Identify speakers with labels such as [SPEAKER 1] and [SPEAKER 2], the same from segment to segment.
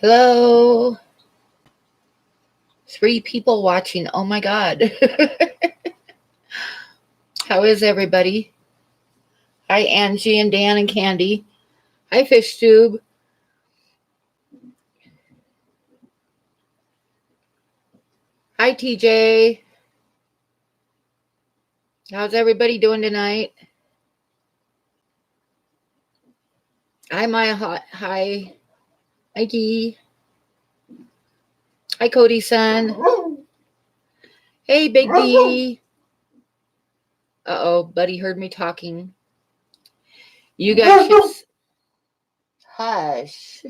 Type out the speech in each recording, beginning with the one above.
[SPEAKER 1] Hello. 3 people watching. Oh my God. How is everybody? Hi, Angie and Dan and Candy. Hi, Fish Tube. Hi, TJ. How's everybody doing tonight? Hi, Maya. Hi, Mikey. Hi, Cody-san. Hey, Big D. Uh-oh, buddy heard me talking. You guys should... Hush.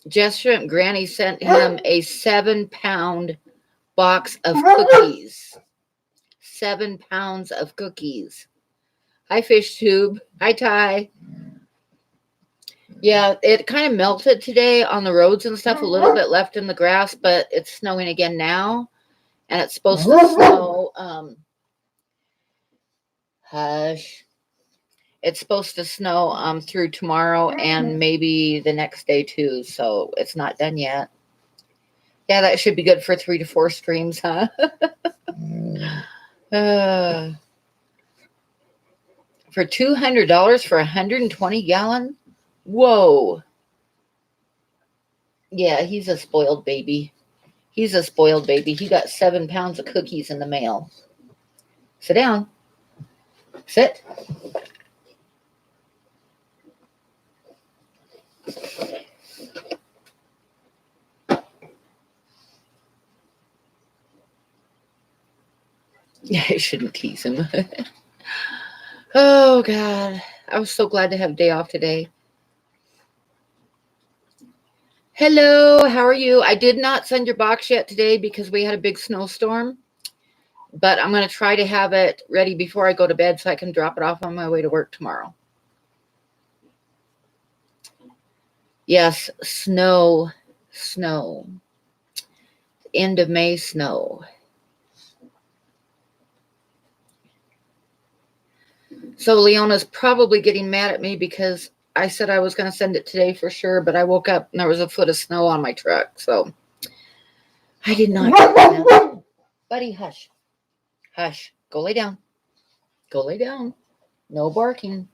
[SPEAKER 1] Jess Shrimp Granny sent him a 7-pound box of cookies. 7 pounds of cookies. Hi, Fish Tube. Hi, Ty. Yeah, it kind of melted today on the roads and stuff. A little bit left in the grass, but it's snowing again now. And it's supposed to snow. Hush. It's supposed to snow through tomorrow and maybe the next day too. So it's not done yet. Yeah, that should be good for 3 to 4 streams, huh? For $200 for 120 gallon? Whoa. Yeah, he's a spoiled baby. He's a spoiled baby. He got 7 pounds of cookies in the mail. Sit down. Sit. Yeah, I shouldn't tease him. Oh, God. I was so glad to have a day off today. Hello, how are you? I did not send your box yet today because we had a big snowstorm. But I'm going to try to have it ready before I go to bed so I can drop it off on my way to work tomorrow. Yes, snow. End of May snow. So Leona's probably getting mad at me because I said I was going to send it today for sure, but I woke up and there was a foot of snow on my truck. So I did not. Buddy, hush. Hush. Go lay down. Go lay down. No barking.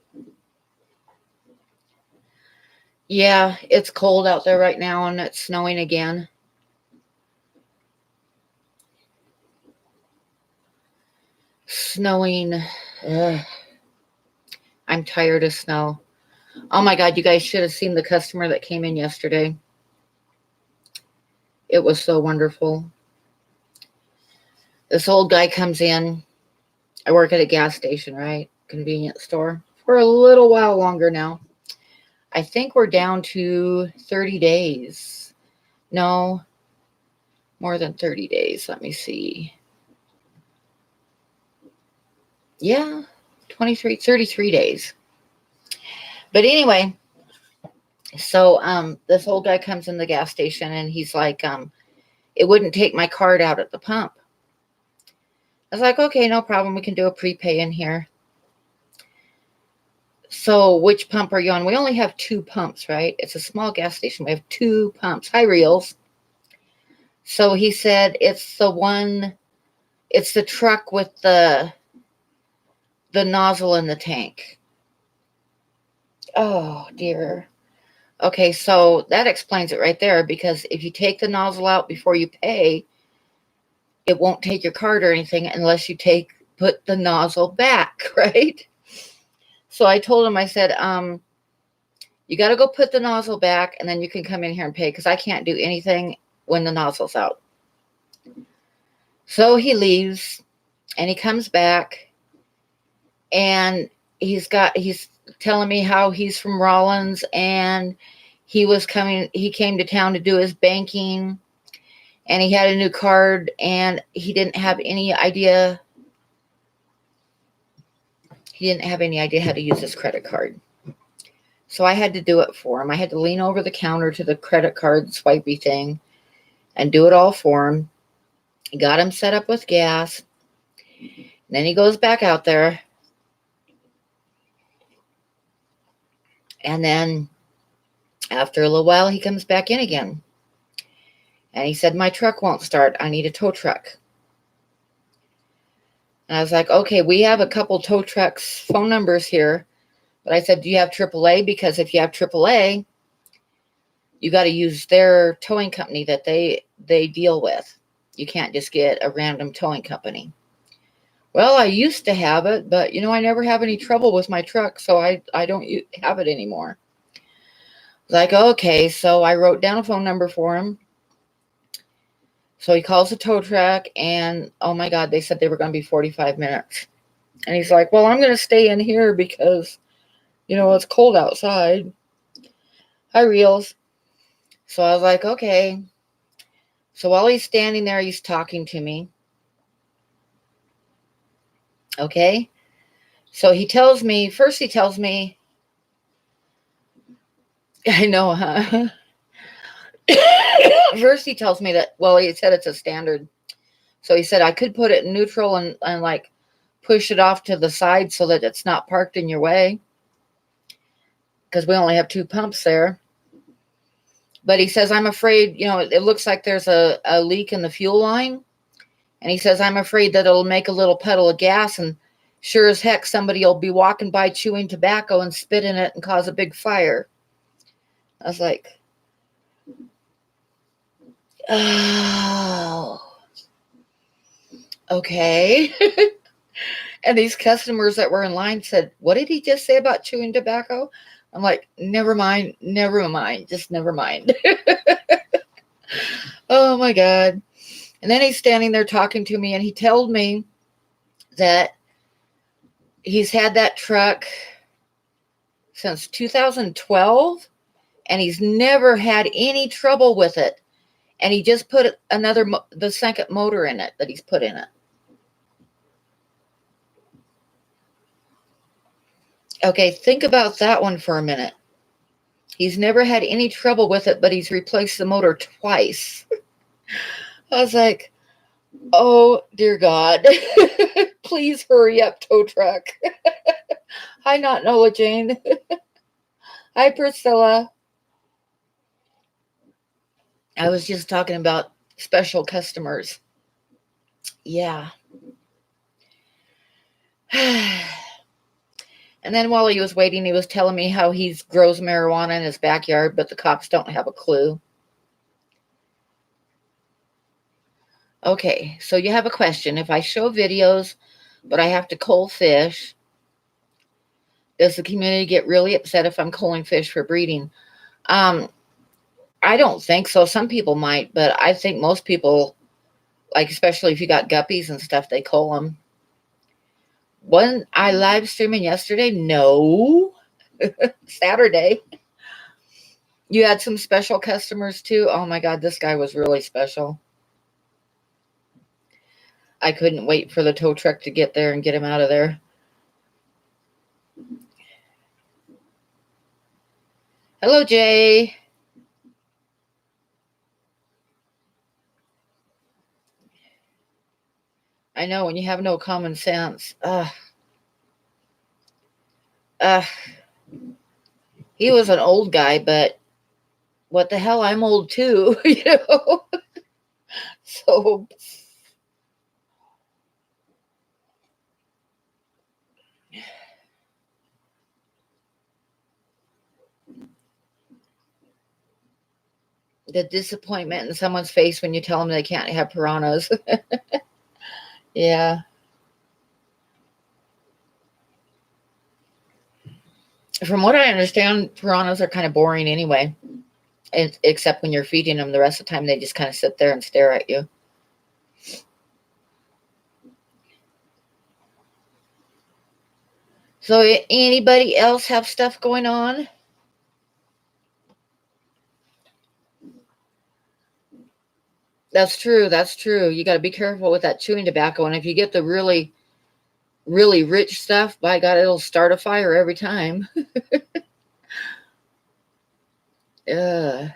[SPEAKER 1] Yeah, it's cold out there right now and it's snowing again. Snowing. Ugh. I'm tired of snow. Oh my God, you guys should have seen the customer that came in yesterday. It was so wonderful. This old guy comes in. I work at a gas station, right? Convenience store. For a little while longer now. I think we're down to 30 days. No, more than 30 days. Let me see. Yeah, 33 days. But anyway, so this old guy comes in the gas station and he's like, it wouldn't take my card out at the pump. I was like, okay, no problem. We can do a prepay in here. So which pump are you on? We only have 2 pumps, right? It's a small gas station. We have 2 pumps. Hi, Reels. So he said, it's the truck with the nozzle in the tank. Oh, dear. Okay, so that explains it right there, because if you take the nozzle out before you pay, it won't take your card or anything unless you put the nozzle back, right? So I told him, I said, you got to go put the nozzle back and then you can come in here and pay, because I can't do anything when the nozzle's out. So he leaves and he comes back and he's telling me how he's from Rollins and he came to town to do his banking and he had a new card and he didn't have any idea. He didn't have any idea how to use his credit card. So I had to do it for him. I had to lean over the counter to the credit card swipey thing and do it all for him. Got him set up with gas. And then he goes back out there. And then After a little while, he comes back in again. And he said, my truck won't start. I need a tow truck. And I was like, okay, we have a couple tow trucks phone numbers here. But I said, do you have AAA? Because if you have AAA, you got to use their towing company that they deal with. You can't just get a random towing company. Well, I used to have it, but I never have any trouble with my truck, so I don't have it anymore. Like, okay, so I wrote down a phone number for him. So he calls the tow truck, and oh my God, they said they were going to be 45 minutes. And he's like, well, I'm going to stay in here because, it's cold outside. Hi, Reels. So I was like, okay. So while he's standing there, he's talking to me. Okay. So he tells me, I know, huh? First he tells me that, well, he said it's a standard. So he said I could put it in neutral and like push it off to the side so that it's not parked in your way, because we only have 2 pumps there. But he says, I'm afraid, it looks like there's a leak in the fuel line. And he says, I'm afraid that it'll make a little puddle of gas, and sure as heck, somebody will be walking by chewing tobacco and spit in it and cause a big fire. I was like, oh, okay. And these customers that were in line said, what did he just say about chewing tobacco? I'm like, never mind, just never mind. Oh my God. And then he's standing there talking to me, and he told me that he's had that truck since 2012, and he's never had any trouble with it. And he just put the second motor in it that he's put in it. Okay, think about that one for a minute. He's never had any trouble with it, but he's replaced the motor twice. I was like, oh, dear God. Please hurry up, tow truck. Hi, not Nola Jane. Hi, Priscilla. I was just talking about special customers. Yeah. And then while he was waiting, he was telling me how he grows marijuana in his backyard, but the cops don't have a clue. Okay, so you have a question. If I show videos, but I have to cull fish, does the community get really upset if I'm culling fish for breeding? I don't think so. Some people might, but I think most people, like especially if you got guppies and stuff, they cull them. Wasn't I live streaming yesterday? No. Saturday. You had some special customers too? Oh my God, this guy was really special. I couldn't wait for the tow truck to get there and get him out of there. Hello, Jay. I know, when you have no common sense. He was an old guy, but what the hell? I'm old too, So the disappointment in someone's face when you tell them they can't have piranhas. Yeah. From what I understand, piranhas are kind of boring anyway, except when you're feeding them. The rest of the time, they just kind of sit there and stare at you. So, anybody else have stuff going on? That's true. That's true. You got to be careful with that chewing tobacco. And if you get the really, really rich stuff, by God, it'll start a fire every time. uh,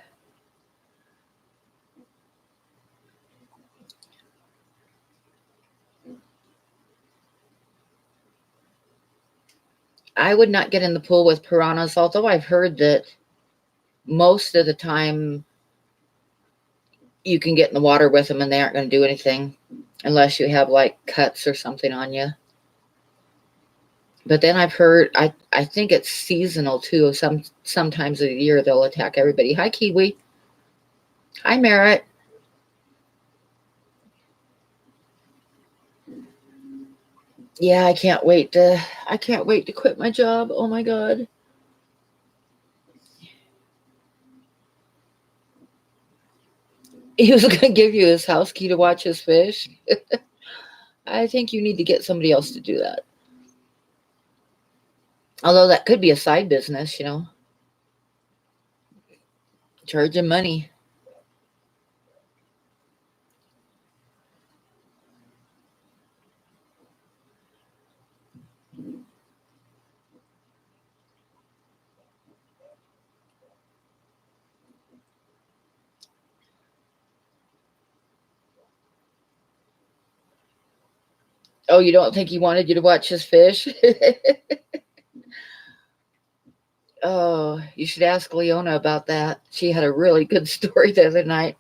[SPEAKER 1] I would not get in the pool with piranhas, although I've heard that most of the time you can get in the water with them and they aren't going to do anything unless you have like cuts or something on you. But then I've heard, I think it's seasonal too. Sometimes of the year they'll attack everybody. Hi, Kiwi. Hi, Merritt. Yeah, I can't wait to quit my job. Oh my God. He was going to give you his house key to watch his fish. I think you need to get somebody else to do that. Although that could be a side business, charge him money. Oh, you don't think he wanted you to watch his fish? Oh, you should ask Leona about that. She had a really good story the other night,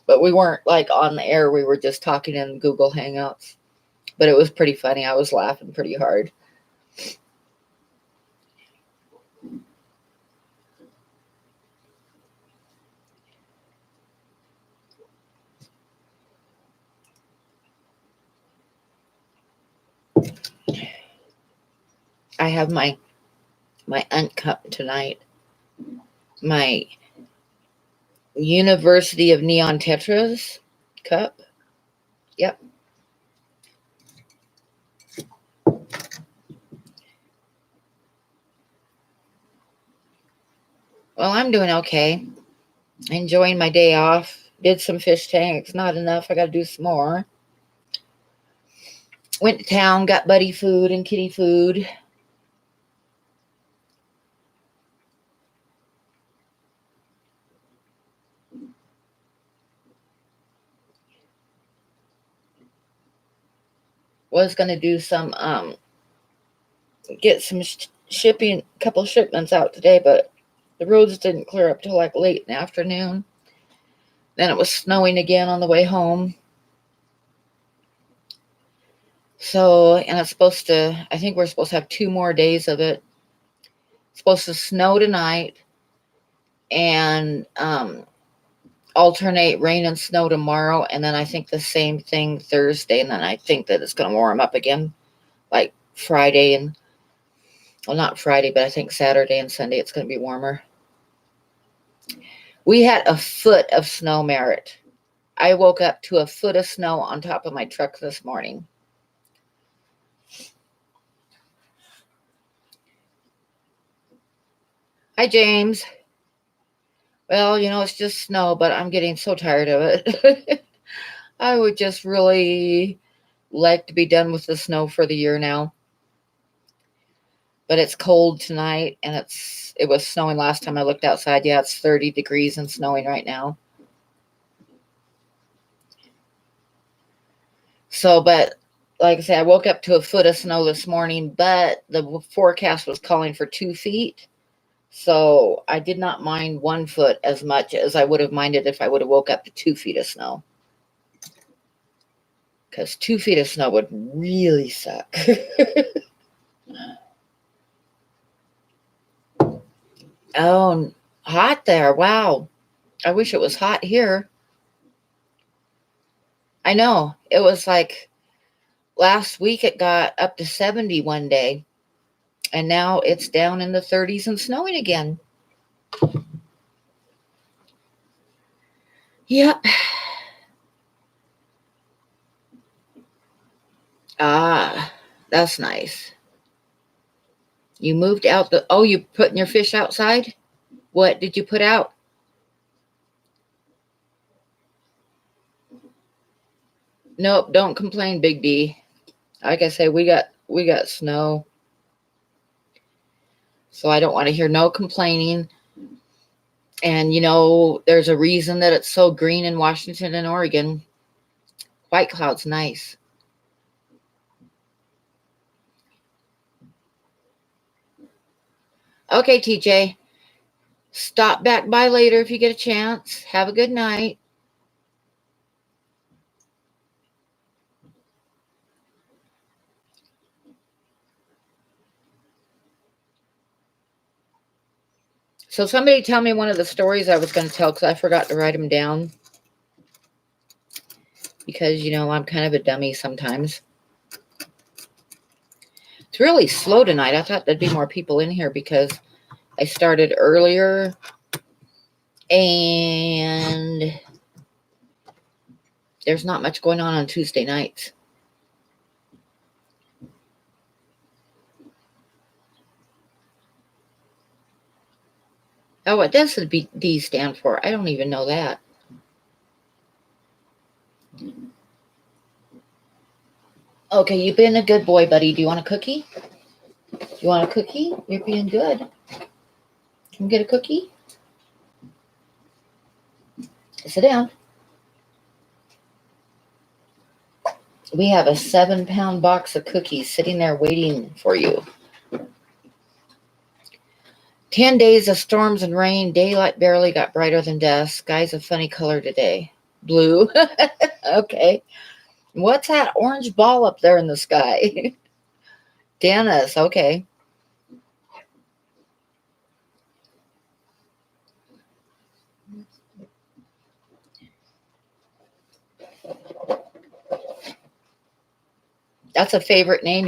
[SPEAKER 1] but we weren't like on the air. We were just talking in Google Hangouts. But it was pretty funny. I was laughing pretty hard. I have my cup tonight. My University of Neon Tetras cup. Yep. Well, I'm doing okay. Enjoying my day off. Did some fish tanks. Not enough. I got to do some more. Went to town, got buddy food and kitty food. Was going to do some, get some shipping, couple shipments out today, but the roads didn't clear up till like late in the afternoon. Then it was snowing again on the way home. So, and it's supposed to, I think we're supposed to have 2 more days of it. It's supposed to snow tonight and alternate rain and snow tomorrow. And then I think the same thing Thursday. And then I think that it's going to warm up again like Friday and, well, not Friday, but I think Saturday and Sunday it's going to be warmer. We had a foot of snow, Merritt. I woke up to a foot of snow on top of my truck this morning. Hi, James. Well, it's just snow, but I'm getting so tired of it. I would just really like to be done with the snow for the year now. But it's cold tonight, and it was snowing last time I looked outside. Yeah, it's 30 degrees and snowing right now. So, but like I said, I woke up to a foot of snow this morning, but the forecast was calling for 2 feet. So I did not mind 1 foot as much as I would have minded if I would have woke up to 2 feet of snow. Because 2 feet of snow would really suck. Oh, hot there. Wow. I wish it was hot here. I know. It was like last week it got up to 70 one day. And now it's down in the 30s and snowing again. Yep. Ah, that's nice. You moved out you putting your fish outside? What did you put out? Nope, don't complain, Big D. Like I say, we got snow. So I don't want to hear no complaining. And there's a reason that it's so green in Washington and Oregon. White cloud's nice. Okay, TJ. Stop back by later if you get a chance. Have a good night. So somebody tell me one of the stories I was going to tell because I forgot to write them down. Because, I'm kind of a dummy sometimes. It's really slow tonight. I thought there'd be more people in here because I started earlier. And there's not much going on Tuesday nights. Oh, what does the D stand for? I don't even know that. Okay, you've been a good boy, buddy. Do you want a cookie? You want a cookie? You're being good. Can we get a cookie? Sit down. We have a 7-pound box of cookies sitting there waiting for you. 10 days of storms and rain. Daylight barely got brighter than dusk. Sky's a funny color today. Blue. Okay. What's that orange ball up there in the sky? Dennis. Okay. That's a favorite name,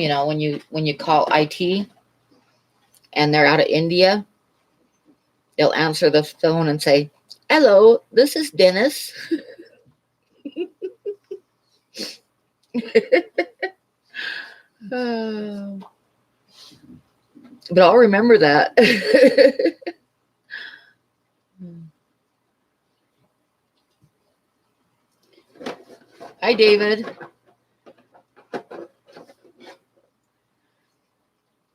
[SPEAKER 1] when you call IT and they're out of India, they'll answer the phone and say, "Hello, this is Dennis." But I'll remember that. Hi, David.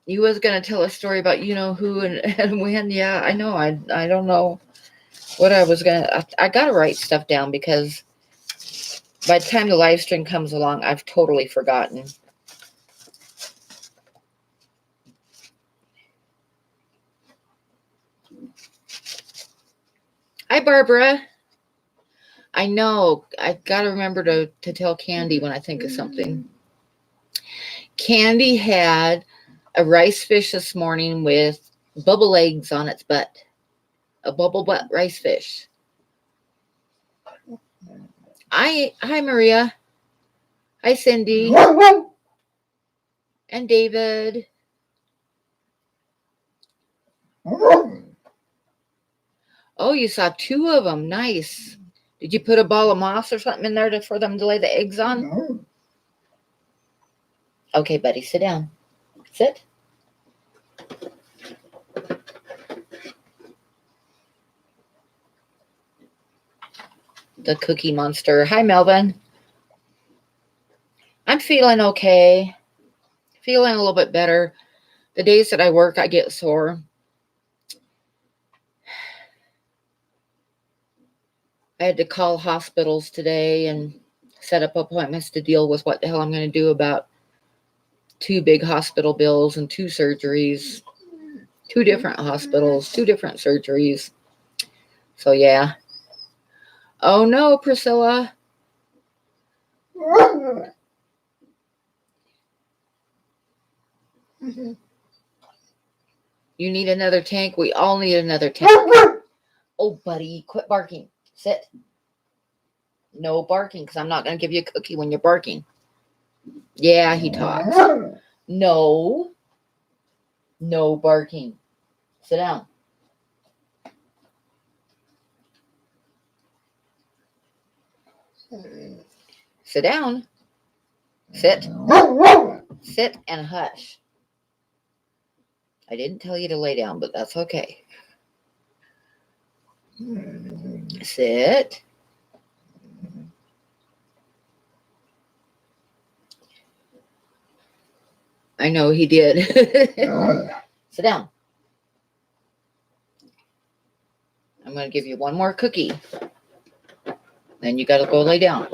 [SPEAKER 1] You was going to tell a story about who and when. Yeah, I know. I don't know what I was going to. I got to write stuff down because by the time the live stream comes along, I've totally forgotten. Hi, Barbara. I know. I got to remember to tell Candy when I think of something. Candy had a rice fish this morning with bubble eggs on its butt. A bubble butt rice fish. Hi, Maria. Hi, Cindy. And David. Oh, you saw 2 of them. Nice. Did you put a ball of moss or something in there for them to lay the eggs on? No. Okay, buddy, sit down. Sit. The Cookie Monster. Hi, Melvin. I'm feeling okay. Feeling a little bit better. The days that I work, I get sore. I had to call hospitals today and set up appointments to deal with what the hell I'm going to do about 2 big hospital bills and 2 surgeries. 2 different hospitals, 2 different surgeries. So, yeah. Oh, no, Priscilla. You need another tank? We all need another tank. Oh, buddy, quit barking. Sit. No barking, because I'm not going to give you a cookie when you're barking. Yeah, he talks. No. No barking. Sit down. Sit down. Sit. Sit and hush. I didn't tell you to lay down, but that's okay. Sit. I know he did. Sit down. I'm going to give you one more cookie. Then you got to go lay down.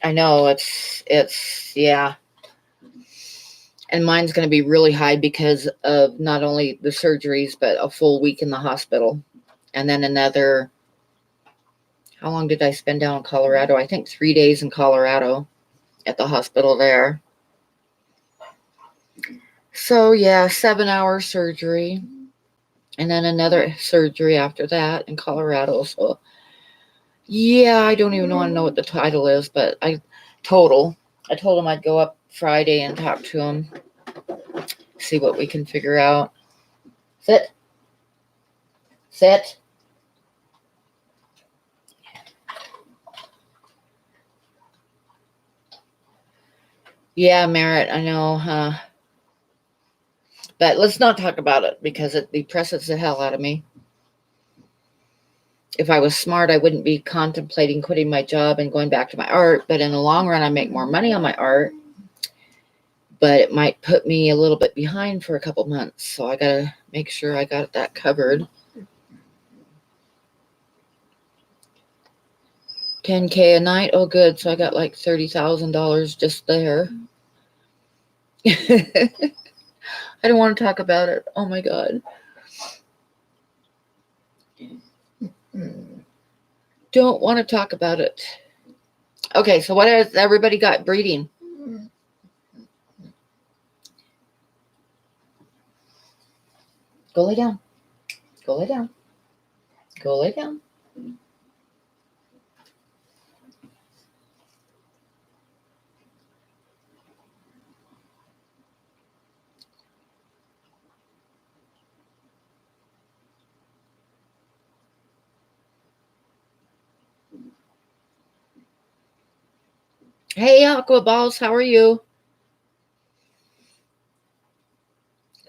[SPEAKER 1] I know it's yeah. And mine's going to be really high because of not only the surgeries, but a full week in the hospital. And then another, how long did I spend down in Colorado? I think 3 days in Colorado at the hospital there. So, yeah, 7-hour surgery. And then another surgery after that in Colorado. So, yeah, I don't even want to know what the title is, but I told him I'd go up Friday and talk to him, see what we can figure out. Sit. Sit. Yeah, Merritt, I know, huh? But let's not talk about it because it depresses the hell out of me. If I was smart, I wouldn't be contemplating quitting my job and going back to my art. But in the long run, I make more money on my art. But it might put me a little bit behind for a couple months. So I got to make sure I got that covered. $10K a night. Oh, good. So I got like $30,000 just there. I don't want to talk about it. Oh, my God. Don't want to talk about it. Okay, so what has everybody got breeding? Go lay down. Go lay down. Go lay down. Hey, Aqua Balls, how are you?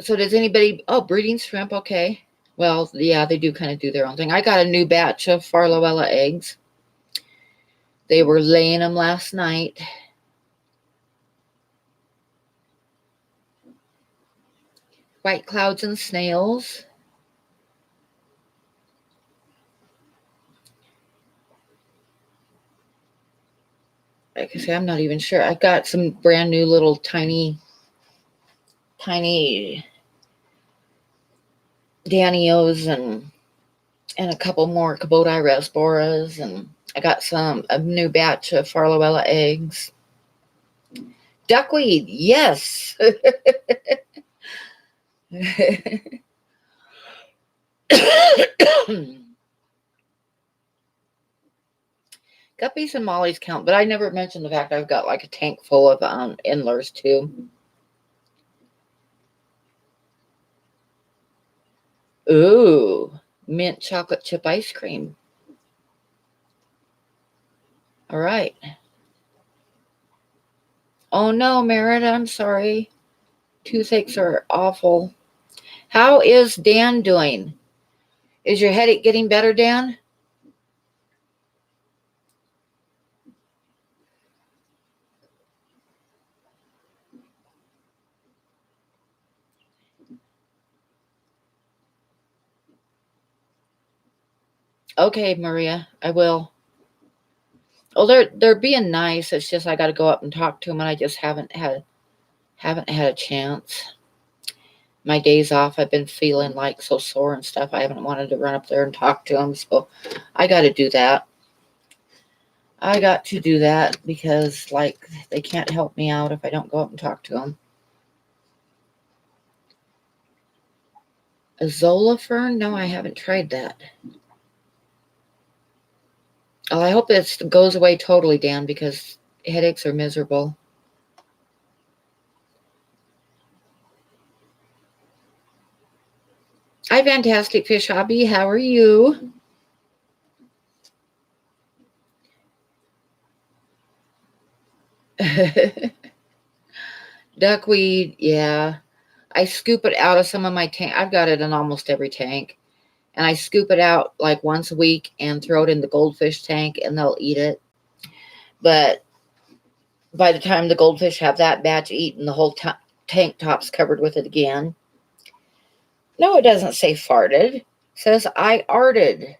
[SPEAKER 1] So does anybody, oh, breeding shrimp, okay. Well, yeah, they do kind of do their own thing. I got a new batch of Farloella eggs. They were laying them last night. White clouds and snails. Like I say, I'm not even sure. I got some brand new little tiny Danios and a couple more Kubota Rasboras, and I got a new batch of Farloella eggs. Duckweed, yes. Guppies and mollies count, but I never mentioned the fact I've got like a tank full of endlers too. Ooh, mint chocolate chip ice cream. All right. Oh no, Merritt, I'm sorry. Toothaches are awful. How is Dan doing? Is your headache getting better, Dan? Okay, Maria, I will. Oh, they're being nice. It's just I got to go up and talk to them, and I just haven't had a chance. My days off, I've been feeling like so sore and stuff. I haven't wanted to run up there and talk to them, so I got to do that. I got to do that because, like, they can't help me out if I don't go up and talk to them. A Zolafern? No, I haven't tried that. Oh, I hope it goes away totally, Dan, because headaches are miserable. Hi, Fantastic Fish Hobby. How are you? Duckweed, yeah. I scoop it out of some of my tank. I've got it in almost every tank. And I scoop it out like once a week and throw it in the goldfish tank and they'll eat it. But by the time the goldfish have that batch eaten, the whole tank top's covered with it again. No, it doesn't say farted. It says I arted.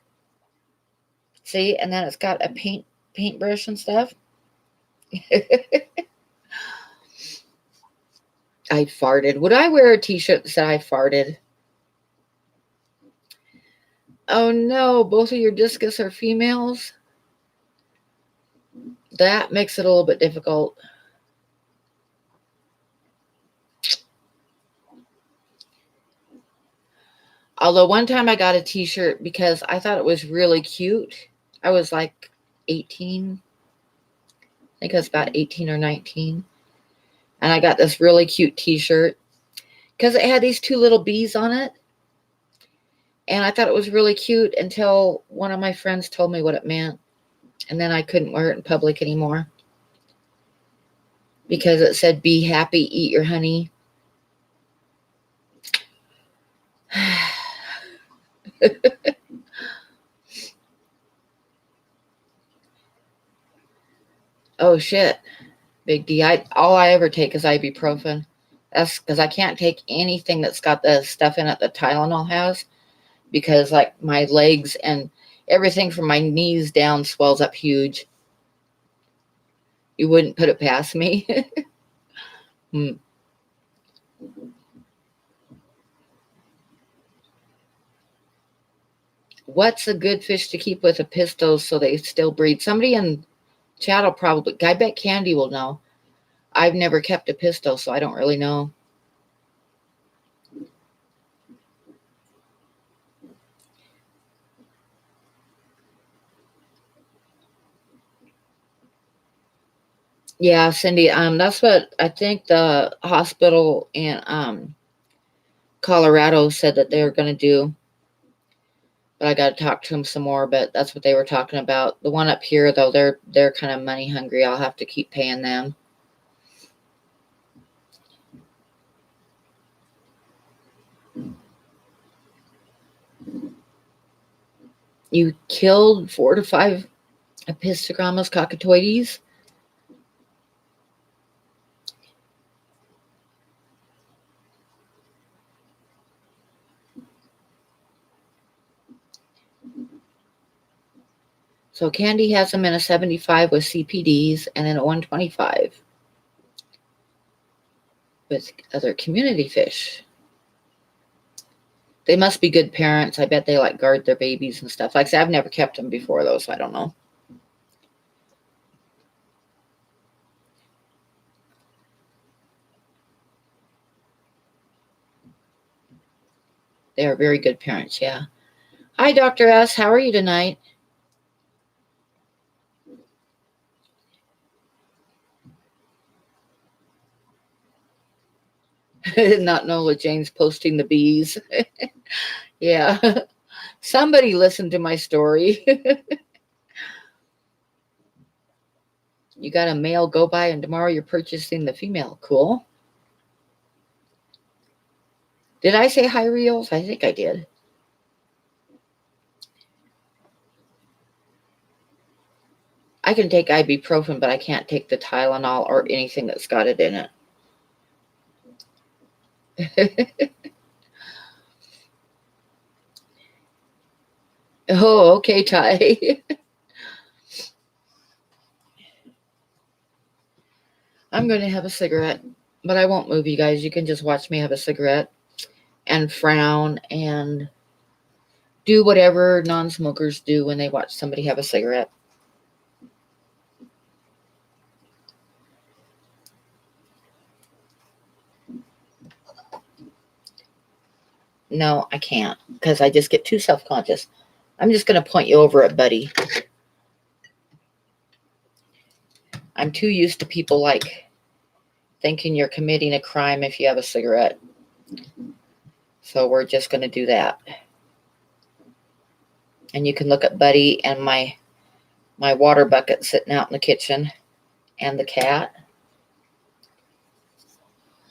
[SPEAKER 1] See, and then it's got a paintbrush and stuff. I farted. Would I wear a t-shirt that said I farted? Oh no, both of your discus are females? That makes it a little bit difficult. Although one time I got a t-shirt because I thought it was really cute. I was like 18. I think I was about 18 or 19. And I got this really cute t-shirt because it had these two little bees on it. And I thought it was really cute until one of my friends told me what it meant. And then I couldn't wear it in public anymore because it said, "Be happy, eat your honey." Oh shit, Big D. All I ever take is ibuprofen. That's because I can't take anything that's got the stuff in it that Tylenol has, because like my legs and everything from my knees down swells up huge. You wouldn't put it past me. Hmm. What's a good fish to keep with a pistos so they still breed? Somebody in chat will probably, I bet Candy will know. I've never kept a pisto, so I don't really know. Yeah, Cindy, that's what I think the hospital in Colorado said that they were going to do. But I got to talk to them some more, but that's what they were talking about. The one up here, though, they're kind of money hungry. I'll have to keep paying them. You killed 4 to 5 Epistogrammas cockatoides? So Candy has them in a 75 with CPDs and then a 125 with other community fish. They must be good parents. I bet they like guard their babies and stuff. Like I said, I've never kept them before though, so I don't know. They are very good parents, yeah. Hi, Dr. S. How are you tonight? Not Nola Jane's posting the bees. Yeah. Somebody listened to my story. You got a male go by and tomorrow you're purchasing the female. Cool. Did I say high reels? I think I did. I can take ibuprofen, but I can't take the Tylenol or anything that's got it in it. Oh, okay, Ty. I'm going to have a cigarette, but I won't move you guys. You can just watch me have a cigarette and frown and do whatever non-smokers do when they watch somebody have a cigarette. No, I can't because I just get too self-conscious. I'm just going to point you over at Buddy. I'm too used to people like thinking you're committing a crime if you have a cigarette. So we're just going to do that. And you can look at Buddy and my water bucket sitting out in the kitchen and the cat.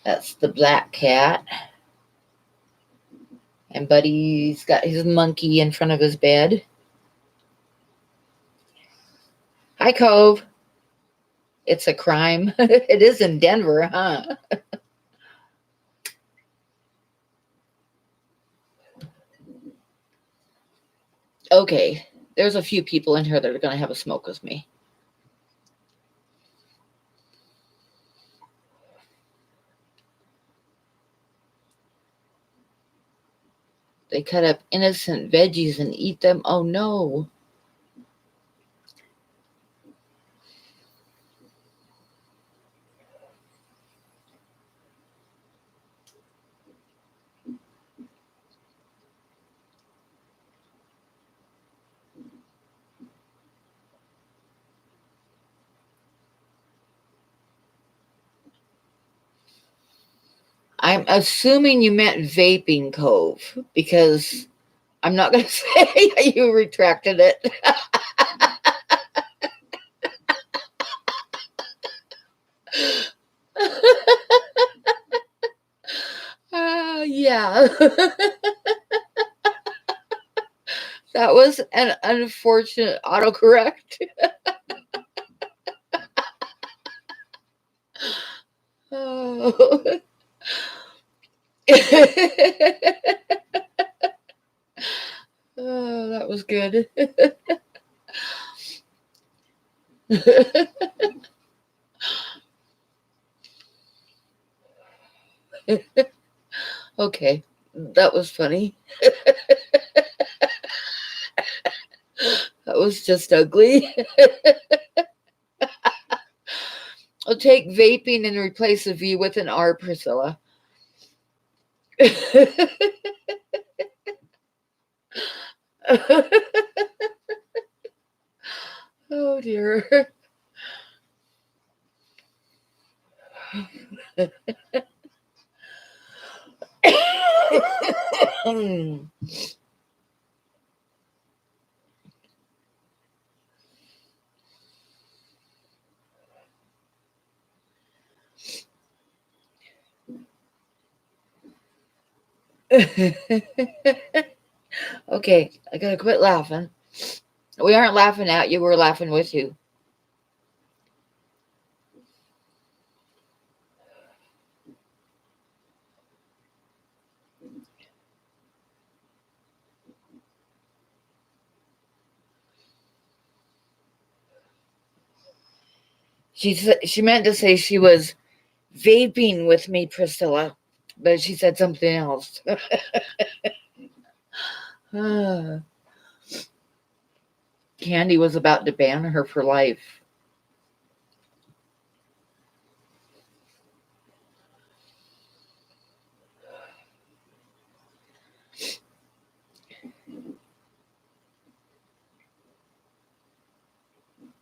[SPEAKER 1] That's the black cat. And Buddy's got his monkey in front of his bed. Hi, Cove. It's a crime. It is in Denver, huh? Okay, there's a few people in here that are going to have a smoke with me. They cut up innocent veggies and eat them. Oh no. I'm assuming you meant vaping cove because I'm not going to say you retracted it. Yeah. That was an unfortunate autocorrect. Oh. Oh, that was good. Okay, that was funny. That was just ugly. I'll take vaping and replace the V with an R, Priscilla. Oh dear. Okay, I gotta quit laughing. We aren't laughing at you, we're laughing with you. She meant to say she was vaping with me, Priscilla, but she said something else. Candy was about to ban her for life.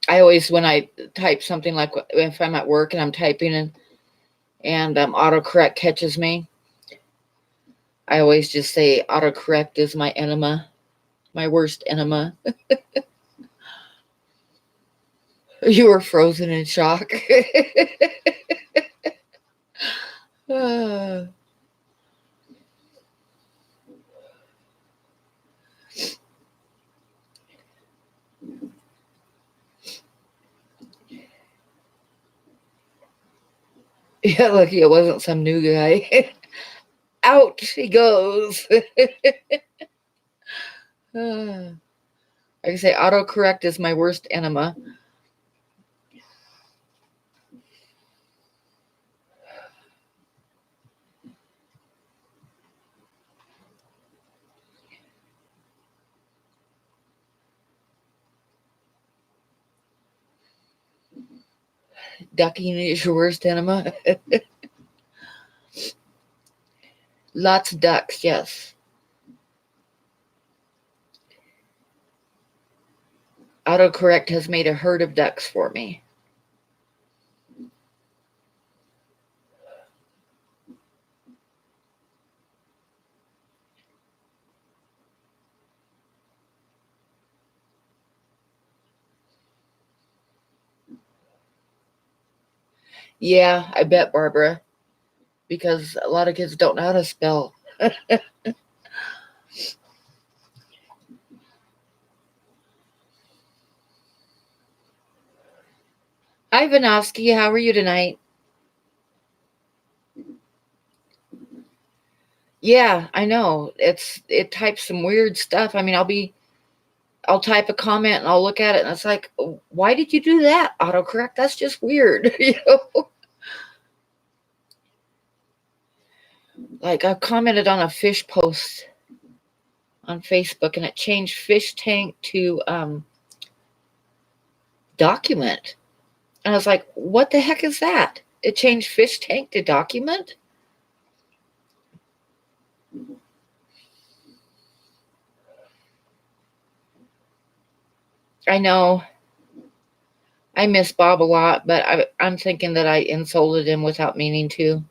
[SPEAKER 1] I always, when I type something like if I'm at work and I'm typing and autocorrect catches me, I always just say autocorrect is my enema, my worst enema. You were frozen in shock. Ah. Yeah, lucky it wasn't some new guy. Out he goes. Ah. Like I say, autocorrect is my worst enema. Ducking is your worst enema. Lots of ducks, yes. Autocorrect has made a herd of ducks for me. Yeah, I bet, Barbara, because a lot of kids don't know how to spell. Hi, Vanovsky. How are you tonight? Yeah, I know. It types some weird stuff. I mean, I'll type a comment and I'll look at it and it's like, why did you do that? Autocorrect? That's just weird. Like I commented on a fish post on Facebook, and it changed fish tank to document. And I was like, what the heck is that? It changed fish tank to document? I know. I miss Bob a lot, but I'm thinking that I insulted him without meaning to.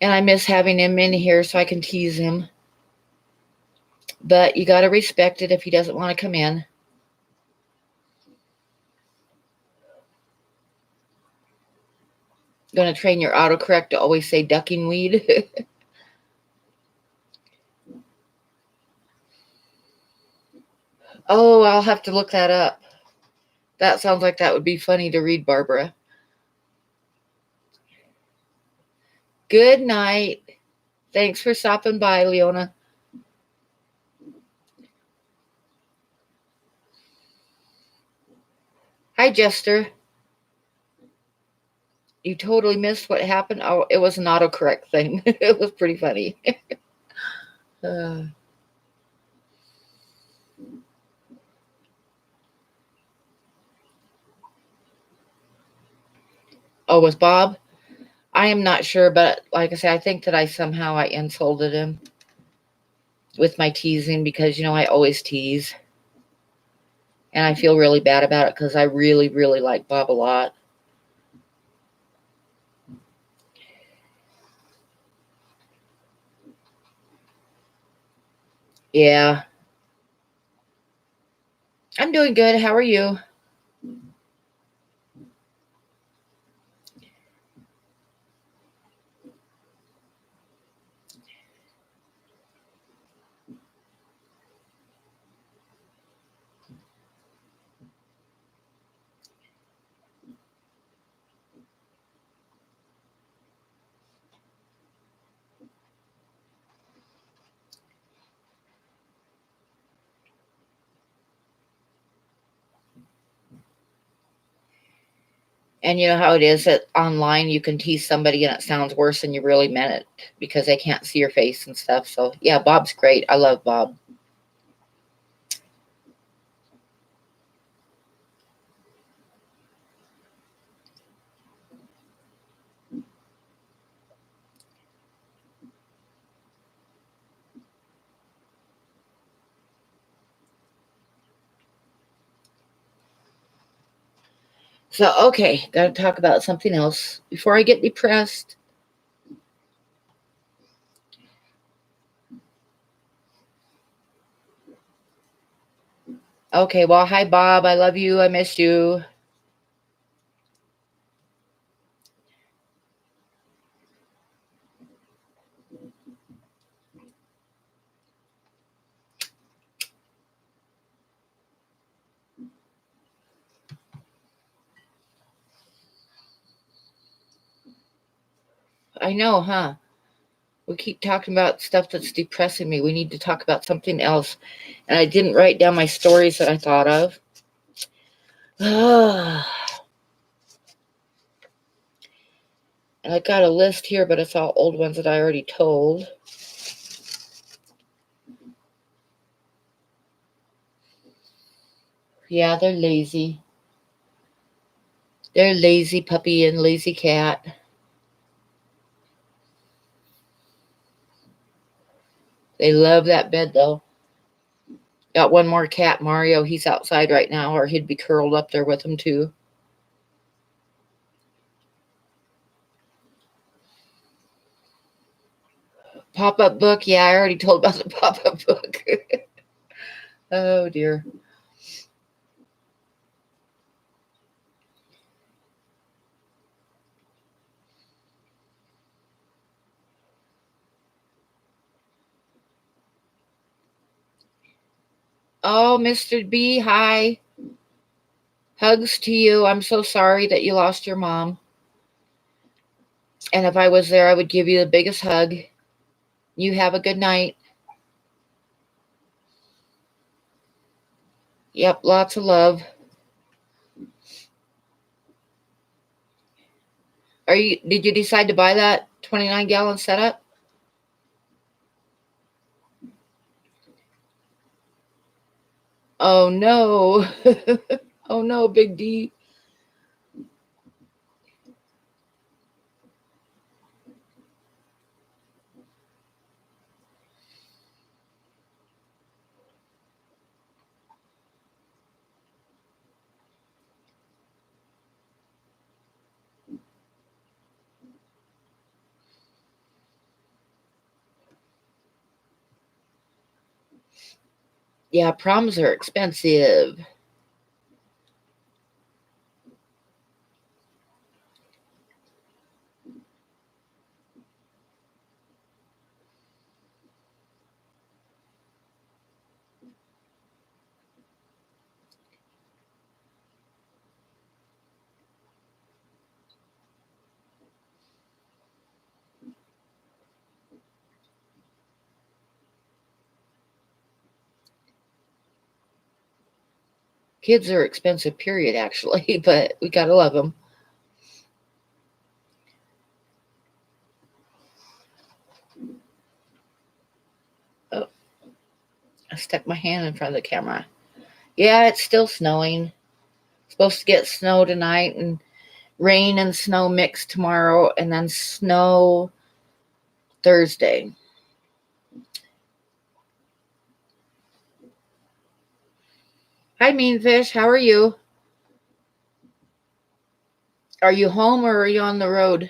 [SPEAKER 1] And I miss having him in here so I can tease him. But you got to respect it if he doesn't want to come in. Going to train your autocorrect to always say ducking weed. Oh, I'll have to look that up. That sounds like that would be funny to read, Barbara. Good night. Thanks for stopping by, Leona. Hi, Jester. You totally missed what happened. Oh, it was an autocorrect thing. It was pretty funny. Oh, was Bob? I am not sure, but like I said, I think that I insulted him with my teasing because, I always tease. And I feel really bad about it because I really, really like Bob a lot. Yeah. I'm doing good. How are you? And you know how it is that online you can tease somebody and it sounds worse than you really meant it because they can't see your face and stuff. So, yeah, Bob's great. I love Bob. So, okay, got to talk about something else before I get depressed. Okay, well, hi, Bob. I love you. I missed you. I know, huh? We keep talking about stuff that's depressing me. We need to talk about something else. And I didn't write down my stories that I thought of. And I got a list here, but it's all old ones that I already told. Yeah, they're lazy. They're lazy puppy and lazy cat. They love that bed, though. Got one more cat, Mario. He's outside right now, or he'd be curled up there with him, too. Pop-up book. Yeah, I already told about the pop-up book. Oh, dear. Oh, Mr. B, hi. Hugs to you. I'm so sorry that you lost your mom. And if I was there, I would give you the biggest hug. You have a good night. Yep, lots of love. Did you decide to buy that 29-gallon setup? Oh no. Oh no, Big D. Yeah, proms are expensive. Kids are expensive, period, actually, but we gotta love them. Oh, I stuck my hand in front of the camera. Yeah, it's still snowing. Supposed to get snow tonight and rain and snow mixed tomorrow, and then snow Thursday. Hi, Mean Fish. How are you? Are you home or are you on the road?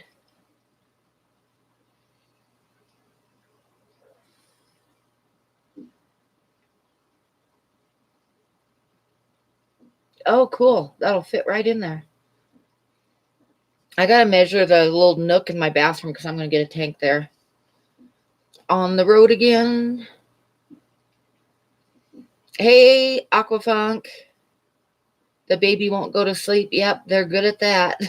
[SPEAKER 1] Oh, cool. That'll fit right in there. I gotta measure the little nook in my bathroom because I'm gonna get a tank there. On the road again. Hey, Aquafunk. The baby won't go to sleep. Yep, they're good at that.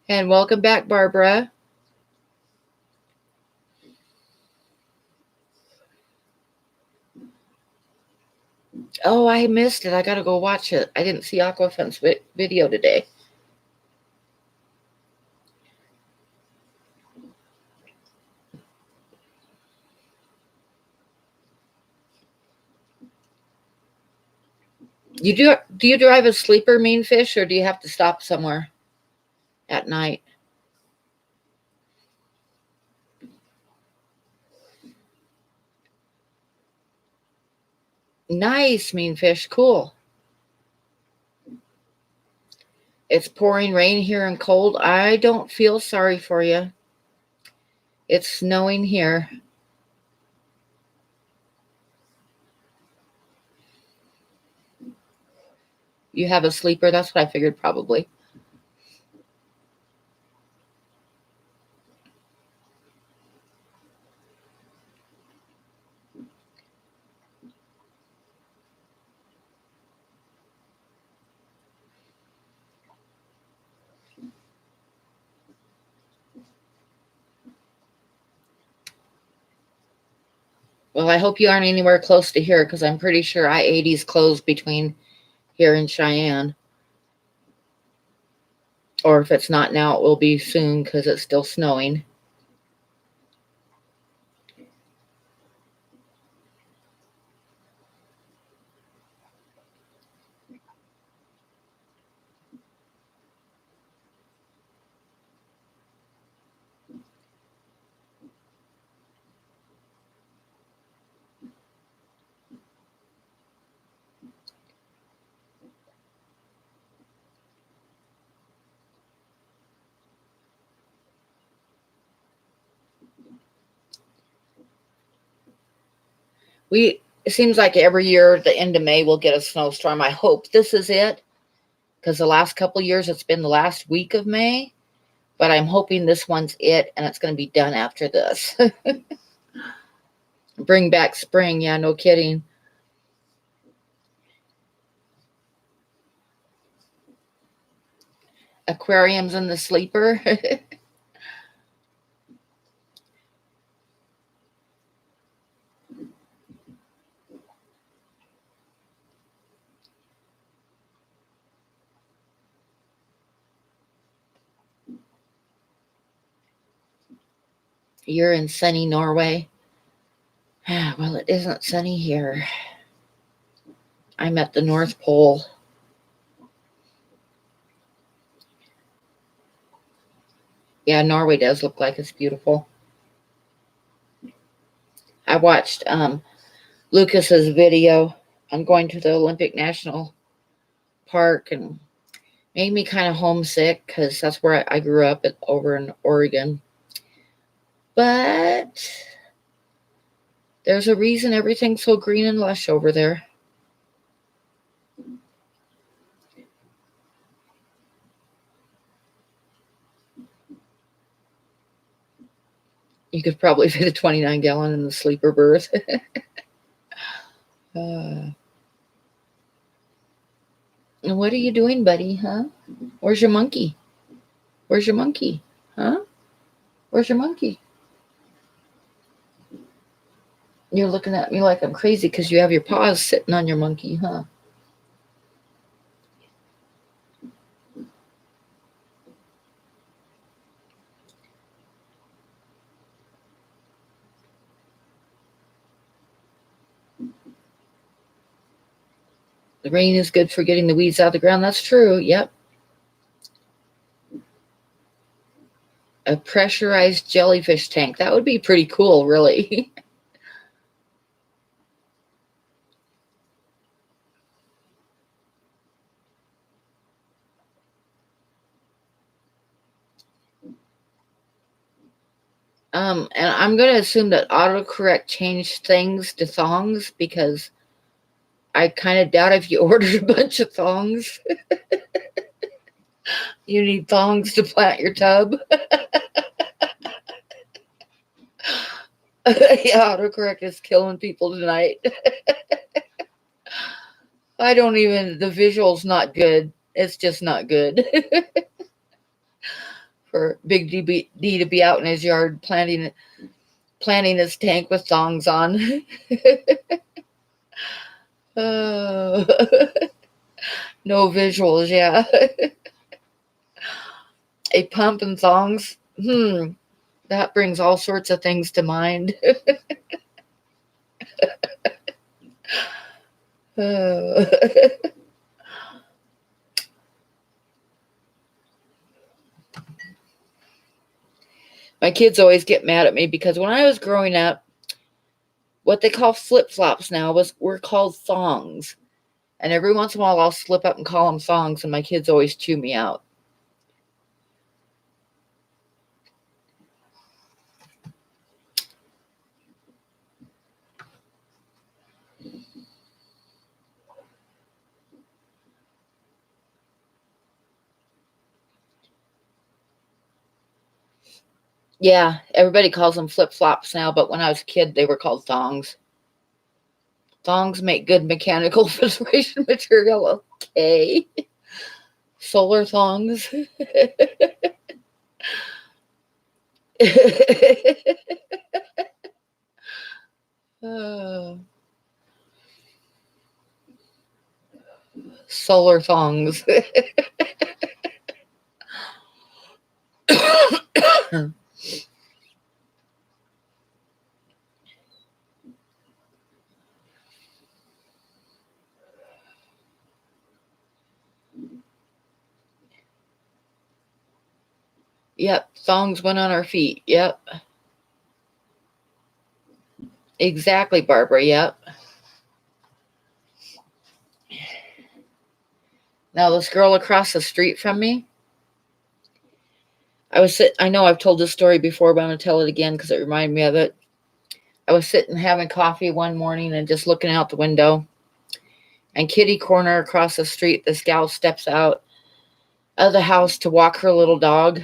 [SPEAKER 1] And welcome back, Barbara. Oh, I missed it. I gotta go watch it. I didn't see Aquafunk's video today. Do you drive a sleeper, Mean Fish, or do you have to stop somewhere at night? Nice, Mean Fish. Cool. It's pouring rain here and cold. I don't feel sorry for you. It's snowing here. You have a sleeper? That's what I figured probably. Well, I hope you aren't anywhere close to here because I'm pretty sure I-80's closed between here and Cheyenne. Or if it's not now, it will be soon because it's still snowing. It seems like every year the end of May we'll get a snowstorm. I hope this is it because the last couple years it's been the last week of May, but I'm hoping this one's it and it's going to be done after this. Bring back spring. Yeah, no kidding. Aquariums in the sleeper. You're in sunny Norway. Well, it isn't sunny here. I'm at the North Pole. Yeah, Norway does look like it's beautiful. I watched Lucas's video on going to the Olympic National Park and made me kind of homesick because that's where I grew up over in Oregon. But there's a reason everything's so green and lush over there. You could probably fit a 29-gallon in the sleeper berth. What are you doing, buddy? Huh? Where's your monkey? Where's your monkey? Huh? Where's your monkey? You're looking at me like I'm crazy because you have your paws sitting on your monkey, huh? The rain is good for getting the weeds out of the ground. That's true. Yep. A pressurized jellyfish tank. That would be pretty cool, really. And I'm going to assume that autocorrect changed things to thongs because I kind of doubt if you ordered a bunch of thongs, you need thongs to plant your tub. Yeah, autocorrect is killing people tonight. I don't even, the visual's not good. It's just not good. For Big D to be out in his yard planting his tank with thongs on. No visuals, yeah. A pump and thongs. That brings all sorts of things to mind. My kids always get mad at me because when I was growing up, what they call flip-flops now were called thongs. And every once in a while I'll slip up and call them thongs, and my kids always chew me out. Yeah, everybody calls them flip-flops now, but when I was a kid, they were called thongs. Thongs make good mechanical filtration material. Okay. Solar thongs. Solar thongs. Yep, thongs went on our feet. Yep. Exactly, Barbara. Yep. Now this girl across the street from me, I know I've told this story before, but I'm going to tell it again because it reminded me of it. I was sitting having coffee one morning and just looking out the window. And kitty corner across the street, this gal steps out of the house to walk her little dog.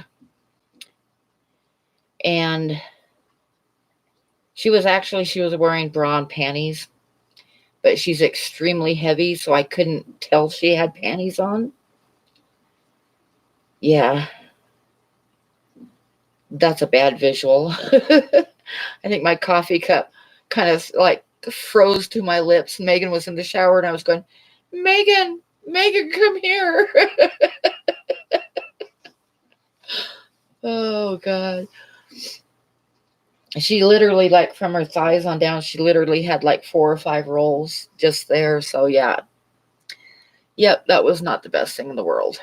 [SPEAKER 1] And she was wearing bra and panties. But she's extremely heavy, so I couldn't tell she had panties on. Yeah. That's a bad visual. I think my coffee cup kind of like froze to my lips. Megan was in the shower and I was going, Megan, come here. Oh, God. She literally, like from her thighs on down, she literally had like 4 or 5 rolls just there. So, yeah. Yep, that was not the best thing in the world.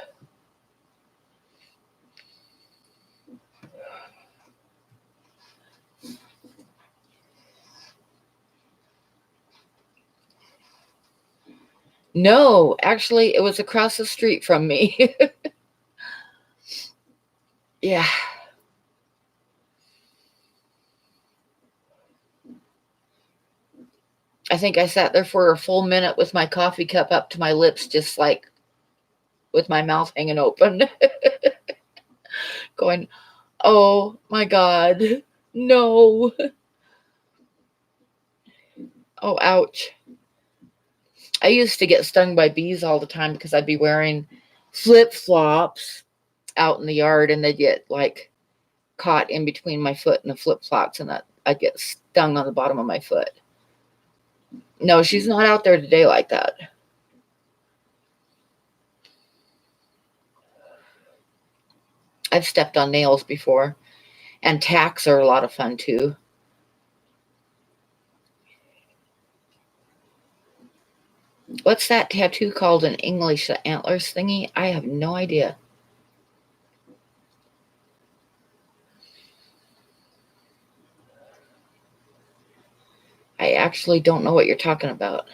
[SPEAKER 1] No, actually, it was across the street from me. Yeah. I think I sat there for a full minute with my coffee cup up to my lips, just like with my mouth hanging open, going, oh my God, no. Oh, ouch. I used to get stung by bees all the time because I'd be wearing flip flops out in the yard and they'd get like caught in between my foot and the flip flops, and I'd get stung on the bottom of my foot. No, she's not out there today like that. I've stepped on nails before, and tacks are a lot of fun too. What's that tattoo called in English? The antlers thingy? I have no idea. I actually don't know what you're talking about.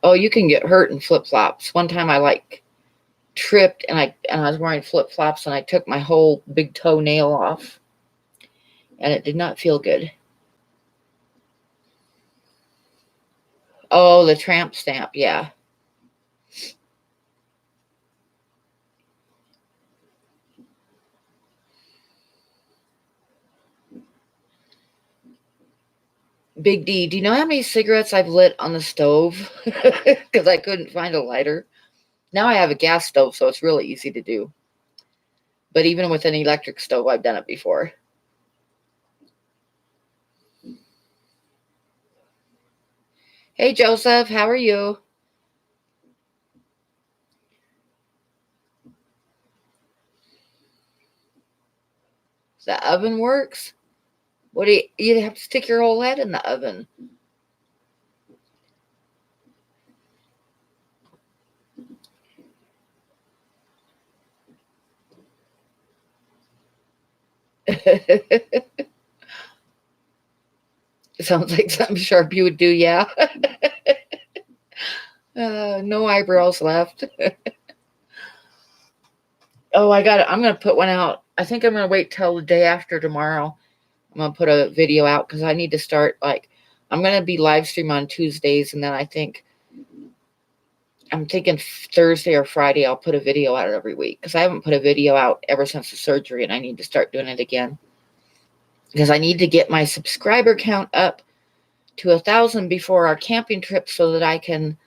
[SPEAKER 1] Oh, you can get hurt in flip flops. One time I like tripped and I was wearing flip flops and I took my whole big toenail off, and it did not feel good. Oh, the tramp stamp, yeah. Big D, do you know how many cigarettes I've lit on the stove? Because I couldn't find a lighter. Now I have a gas stove, so it's really easy to do. But even with an electric stove, I've done it before. Hey, Joseph, how are you? The oven works? What do you have to stick your whole head in the oven? Sounds like something sharp you would do, yeah. No eyebrows left. Oh, I got it. I'm going to put one out. I think I'm going to wait till the day after tomorrow. I'm going to put a video out because I need to start, like, I'm going to be live stream on Tuesdays, and then I'm thinking Thursday or Friday I'll put a video out every week because I haven't put a video out ever since the surgery, and I need to start doing it again because I need to get my subscriber count up to 1,000 before our camping trip so that I can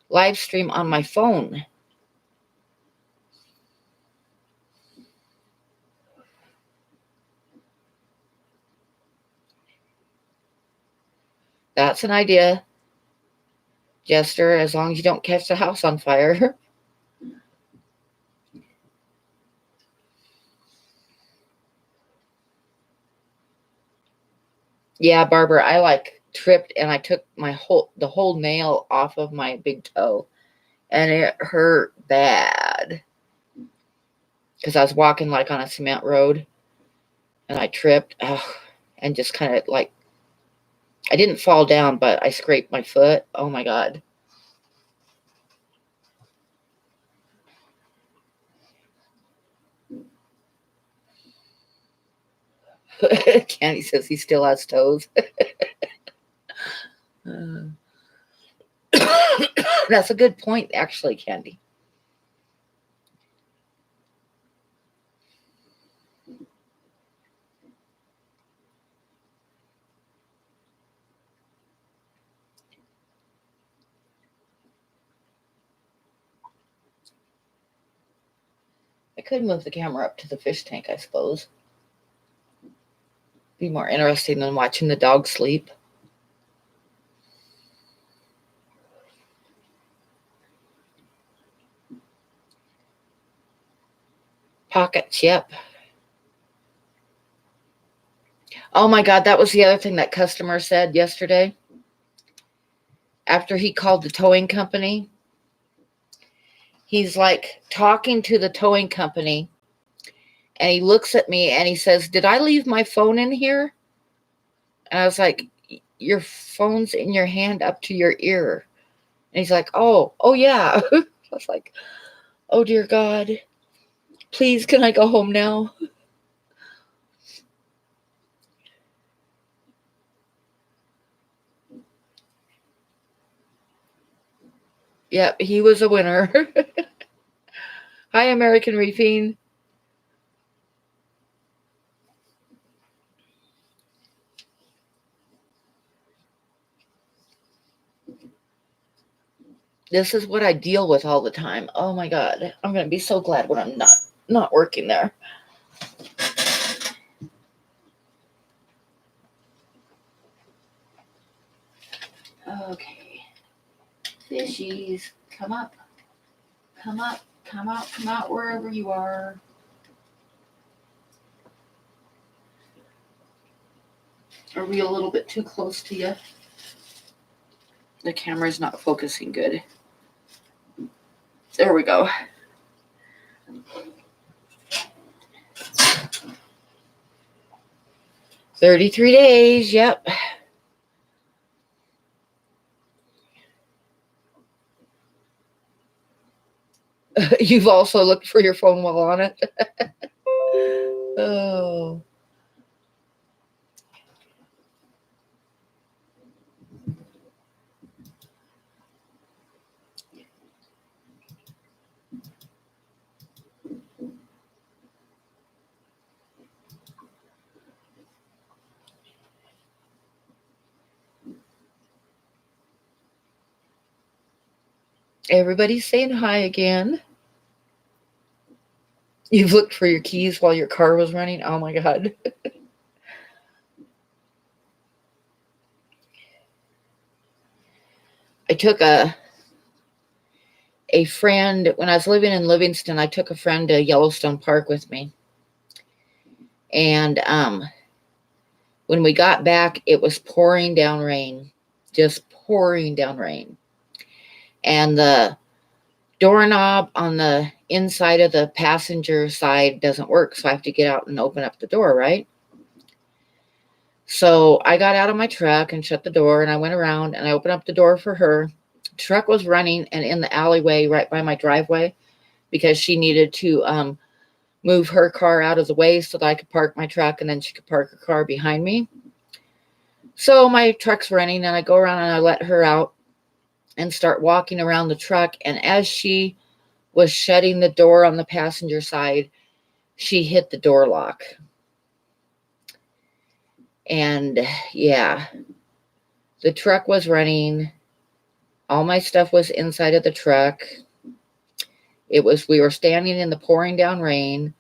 [SPEAKER 1] live stream on my phone. That's an idea, Jester, as long as you don't catch the house on fire. Yeah, Barbara, I like tripped and I took the whole nail off of my big toe, and it hurt bad because I was walking like on a cement road and I tripped, and just kind of like, I didn't fall down, but I scraped my foot. Oh my God. Candy says he still has toes. That's a good point, actually, Candy. I could move the camera up to the fish tank, I suppose. Be more interesting than watching the dog sleep. Pockets, yep. Oh my God, that was the other thing that customer said yesterday. After he called the towing company, he's like talking to the towing company, and he looks at me and he says, "Did I leave my phone in here?" And I was like, "Your phone's in your hand up to your ear." And he's like, "Oh yeah." I was like, "Oh dear God, please, can I go home now?" Yep, he was a winner. Hi, American Reefing. This is what I deal with all the time. Oh my God, I'm gonna be so glad when I'm not working there. Okay, fishies, come up, come up, come out, come out wherever you are. Are we a little bit too close to you? The camera's not focusing good. There we go. $33 days, yep. You've also looked for your phone while on it. Oh. Everybody's saying hi again. You've looked for your keys while your car was running? Oh my God. I took a friend, when I was living in Livingston, I took a friend to Yellowstone Park with me. And when we got back, it was pouring down rain, just pouring down rain. And the doorknob on the inside of the passenger side doesn't work, so I have to get out and open up the door, right? So I got out of my truck and shut the door, and I went around and I opened up the door for her. The truck was running and in the alleyway right by my driveway because she needed to move her car out of the way so that I could park my truck and then she could park her car behind me. So my truck's running and I go around and I let her out and start walking around the truck. And as she was shutting the door on the passenger side, she hit the door lock. And yeah, the truck was running. All my stuff was inside of the truck. We were standing in the pouring down rain.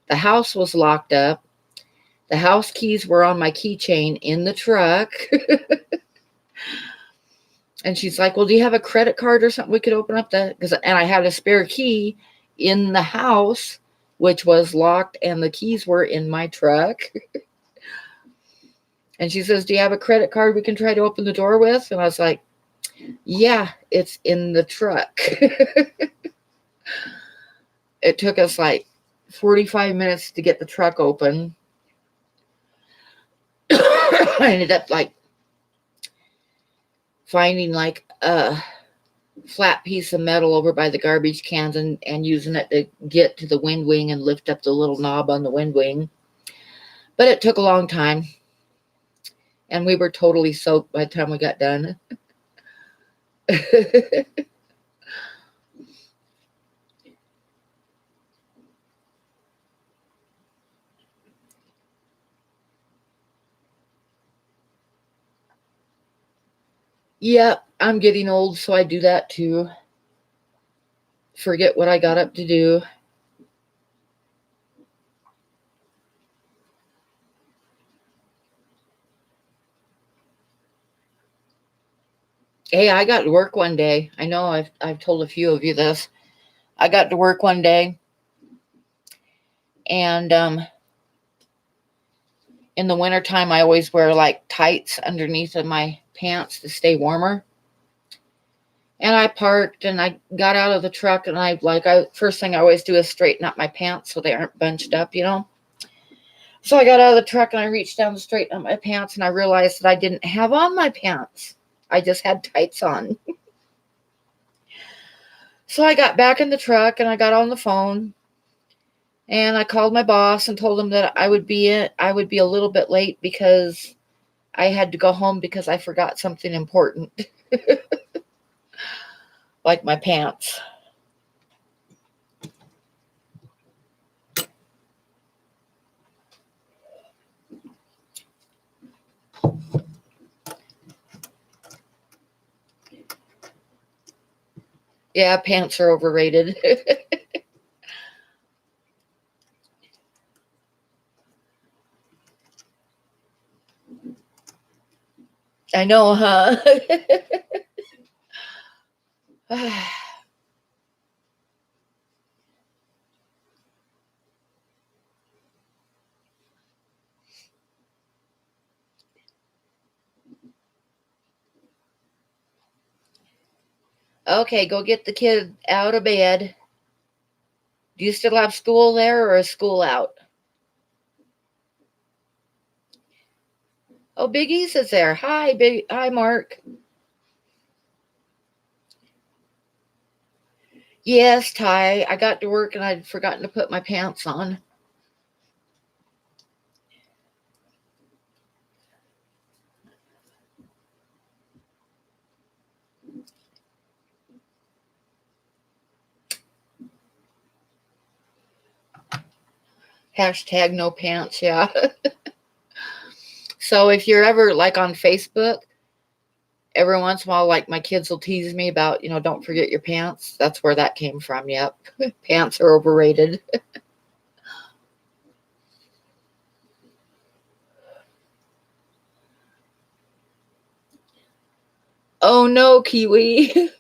[SPEAKER 1] The house was locked up. The house keys were on my keychain in the truck. And she's like, "Well, do you have a credit card or something we could open up and I had a spare key in the house, which was locked, and the keys were in my truck." And she says, "Do you have a credit card we can try to open the door with?" And I was like, "Yeah, it's in the truck." It took us like 45 minutes to get the truck open. I ended up like finding like a flat piece of metal over by the garbage cans and using it to get to the wind wing and lift up the little knob on the wind wing. But it took a long time. And we were totally soaked by the time we got done. Yeah, I'm getting old, so I do that too. Forget what I got up to do. Hey, I got to work one day. I know I've told a few of you this. I got to work one day, and In the wintertime, I always wear like tights underneath of my pants to stay warmer. And I parked and I got out of the truck and I first thing I always do is straighten up my pants so they aren't bunched up, you know. So I got out of the truck and I reached down to straighten up my pants and I realized that I didn't have on my pants. I just had tights on. So I got back in the truck and I got on the phone and I called my boss and told him that I would be a little bit late because I had to go home because I forgot something important, like my pants. Yeah, pants are overrated. I know, huh? Okay, go get the kid out of bed. Do you still have school there or is school out? Oh, Big East is there. Hi, Mark. Yes, Ty. I got to work and I'd forgotten to put my pants on. Hashtag no pants, yeah. So if you're ever like on Facebook, every once in a while, like my kids will tease me about, don't forget your pants. That's where that came from. Yep. Pants are overrated. Oh no, Kiwi.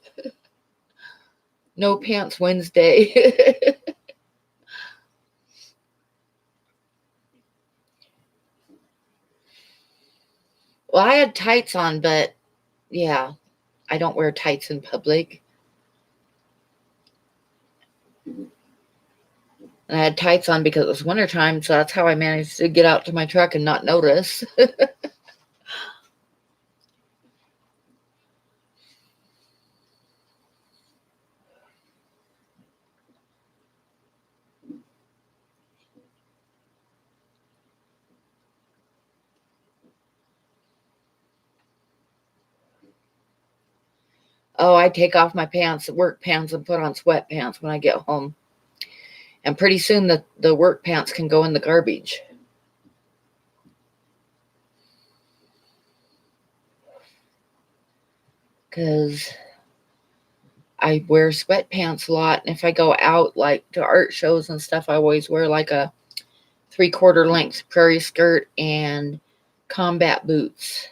[SPEAKER 1] No pants Wednesday. Well, I had tights on, but yeah, I don't wear tights in public. And I had tights on because it was wintertime, so that's how I managed to get out to my truck and not notice. Oh, I take off my pants, work pants, and put on sweatpants when I get home. And pretty soon the work pants can go in the garbage. Because I wear sweatpants a lot. And if I go out like to art shows and stuff, I always wear like a 3/4 length prairie skirt and combat boots.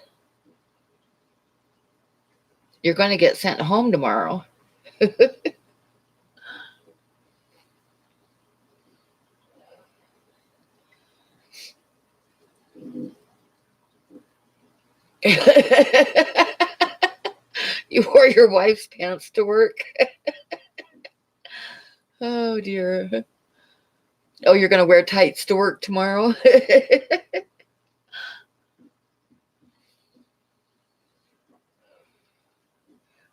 [SPEAKER 1] You're going to get sent home tomorrow. You wore your wife's pants to work? Oh, dear. Oh, you're going to wear tights to work tomorrow?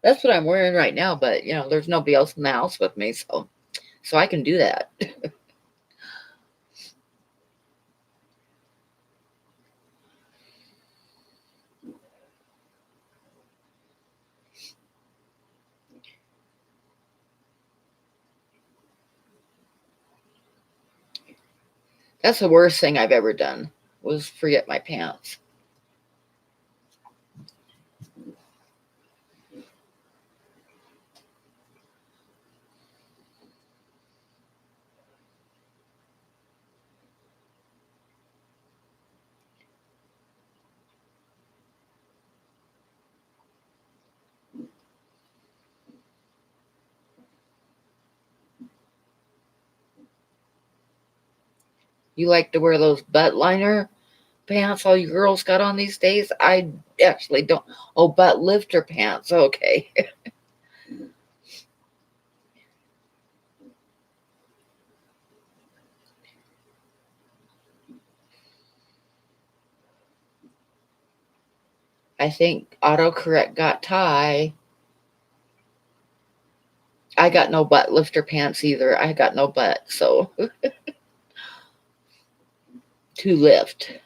[SPEAKER 1] That's what I'm wearing right now, but there's nobody else in the house with me, so I can do that. That's the worst thing I've ever done was forget my pants. You like to wear those butt liner pants all you girls got on these days? I actually don't. Oh, butt lifter pants. Okay. I think autocorrect got Ty. I got no butt lifter pants either. I got no butt, so to lift.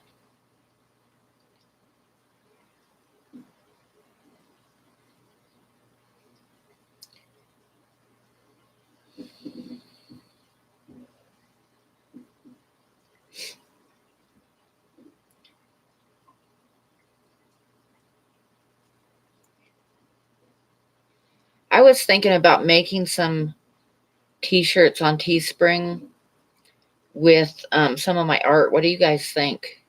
[SPEAKER 1] I was thinking about making some t-shirts on Teespring with some of my art. What do you guys think?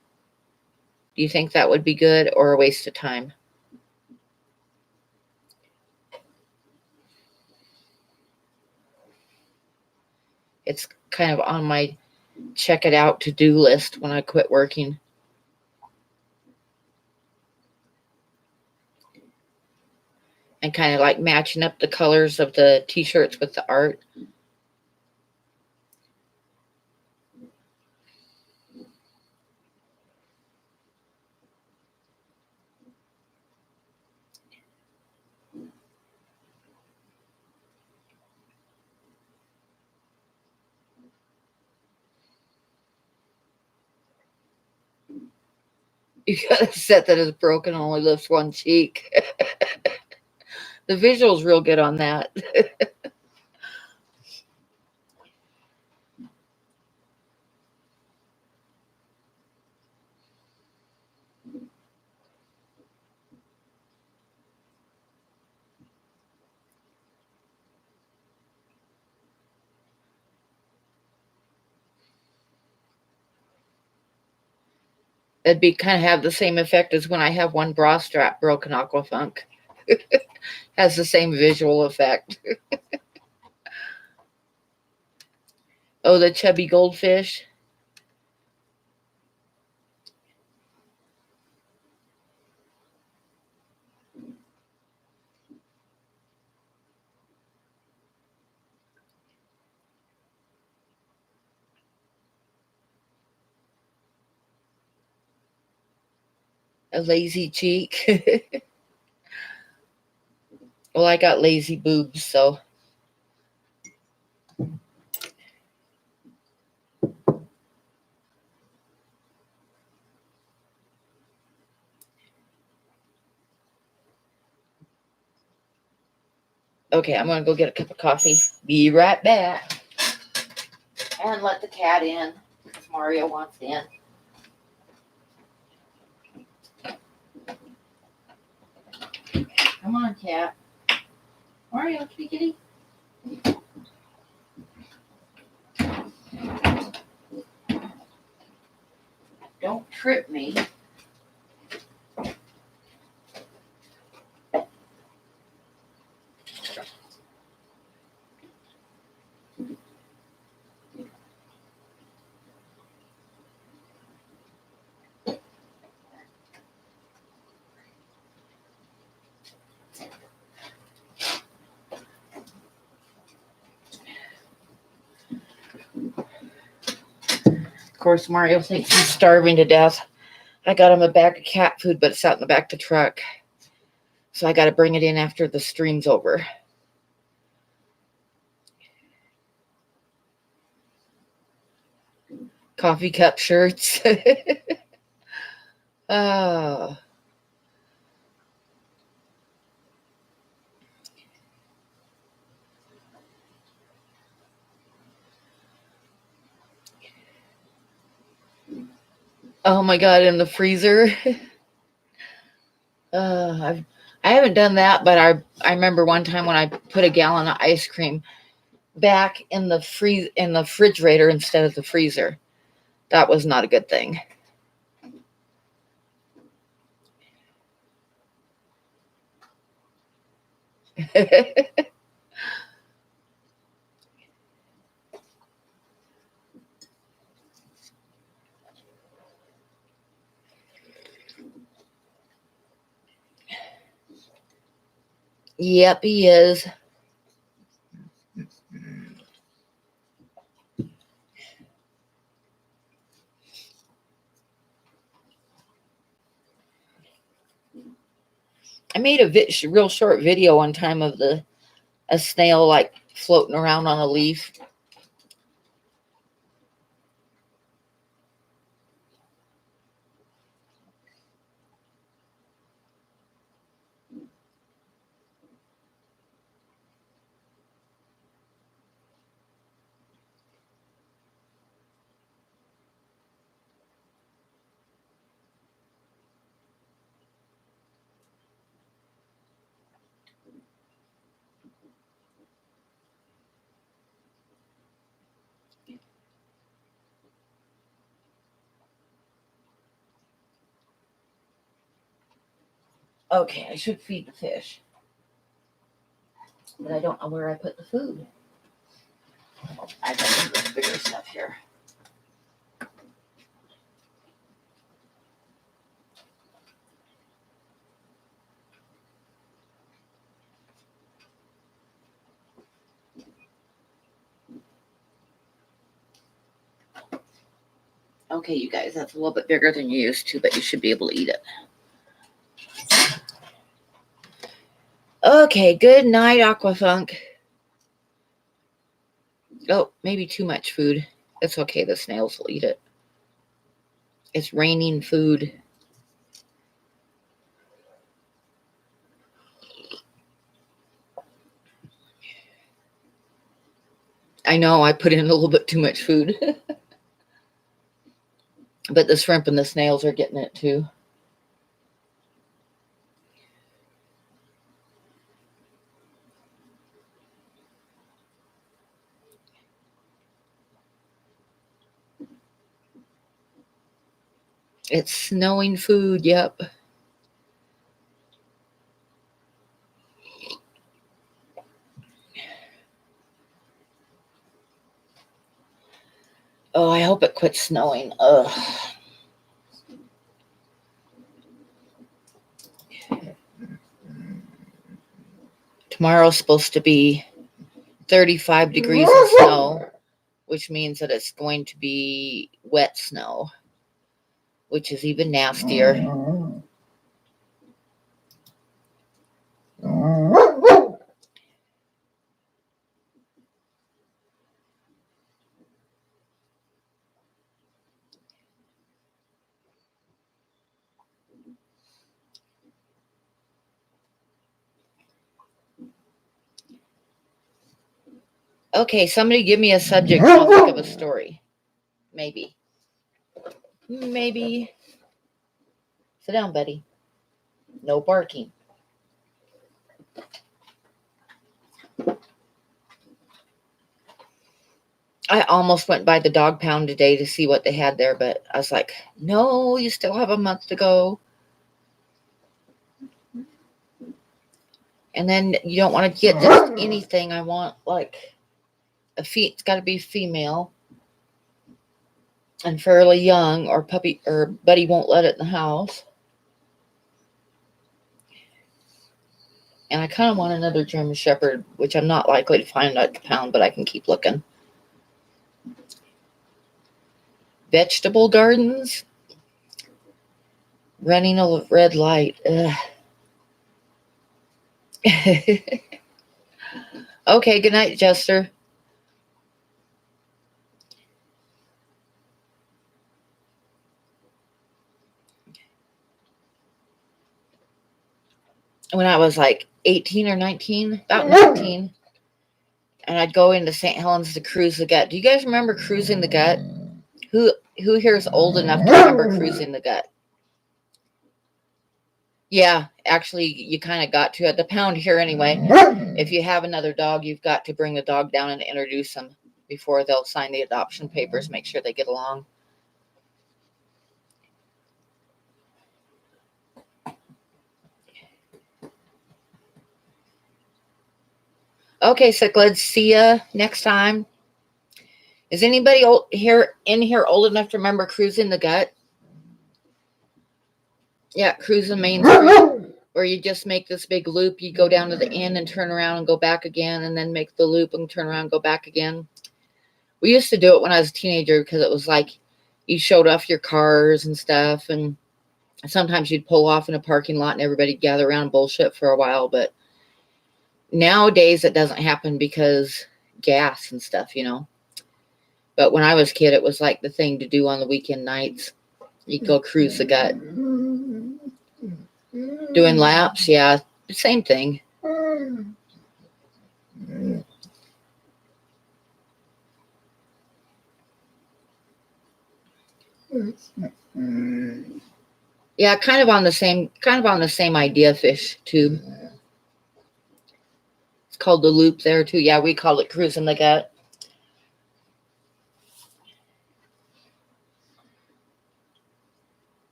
[SPEAKER 1] Do you think that would be good or a waste of time? It's kind of on my check it out to-do list when I quit working. And kind of like matching up the colors of the t-shirts with the art. You got a set that is broken and only lifts one cheek. The visual's real good on that. It'd be kind of have the same effect as when I have one bra strap broken. Aquafunk has the same visual effect. Oh, the chubby goldfish. A lazy cheek. Well, I got lazy boobs, so. Okay, I'm gonna go get a cup of coffee. Be right back. And let the cat in, because Mario wants in. Come on, cat. Mario, kitty kitty. Don't trip me. Of course, Mario thinks he's starving to death. I got him a bag of cat food, but it's out in the back of the truck. So I got to bring it in after the stream's over. Coffee cup shirts. Oh. Oh my God, in the freezer. I haven't done that, but I remember one time when I put a gallon of ice cream back in the refrigerator instead of the freezer. That was not a good thing. Yep, he is. I made a real short video one time of a snail like floating around on a leaf. Okay, I should feed the fish, but I don't know where I put the food. I got the bigger stuff here. Okay, you guys, that's a little bit bigger than you used to, but you should be able to eat it. Okay, good night, Aquafunk. Oh, maybe too much food. It's okay, the snails will eat it. It's raining food. I know I put in a little bit too much food. But the shrimp and the snails are getting it too. It's snowing food, yep. Oh, I hope it quits snowing. Ugh. Tomorrow's supposed to be 35 degrees of snow, which means that it's going to be wet snow, which is even nastier. Okay, somebody give me a subject. I'll think of a story. Maybe. Maybe. Sit down, buddy. No barking. I almost went by the dog pound today to see what they had there, but I was like, no, you still have a month to go. And then you don't want to get just anything. I want like it's got to be female and fairly young, or puppy or Buddy won't let it in the house. And I kind of want another German Shepherd, which I'm not likely to find at the pound, but I can keep looking. Vegetable gardens. Running a red light. Okay, good night, Jester. When I was like 18 or 19, about 19, and I'd go into St. Helens to cruise the gut. Do you guys remember cruising the gut? Who here is old enough to remember cruising the gut? Yeah, actually, you kind of got to at the pound here anyway. If you have another dog, you've got to bring the dog down and introduce them before they'll sign the adoption papers, make sure they get along. Okay, cichlids, see ya next time. Is anybody in here old enough to remember cruising the gut? Yeah, cruising Main Street. where you just make this big loop. You go down to the end and turn around and go back again, and then make the loop and turn around and go back again. We used to do it when I was a teenager because it was like you showed off your cars and stuff, and sometimes you'd pull off in a parking lot and everybody'd gather around and bullshit for a while. But nowadays it doesn't happen because gas and stuff, But when I was a kid, it was like the thing to do on the weekend nights. You'd go cruise the gut. Doing laps, yeah, same thing. Yeah, kind of on the same idea, fish tube. It's called the loop there too. Yeah, we call it cruising the gut.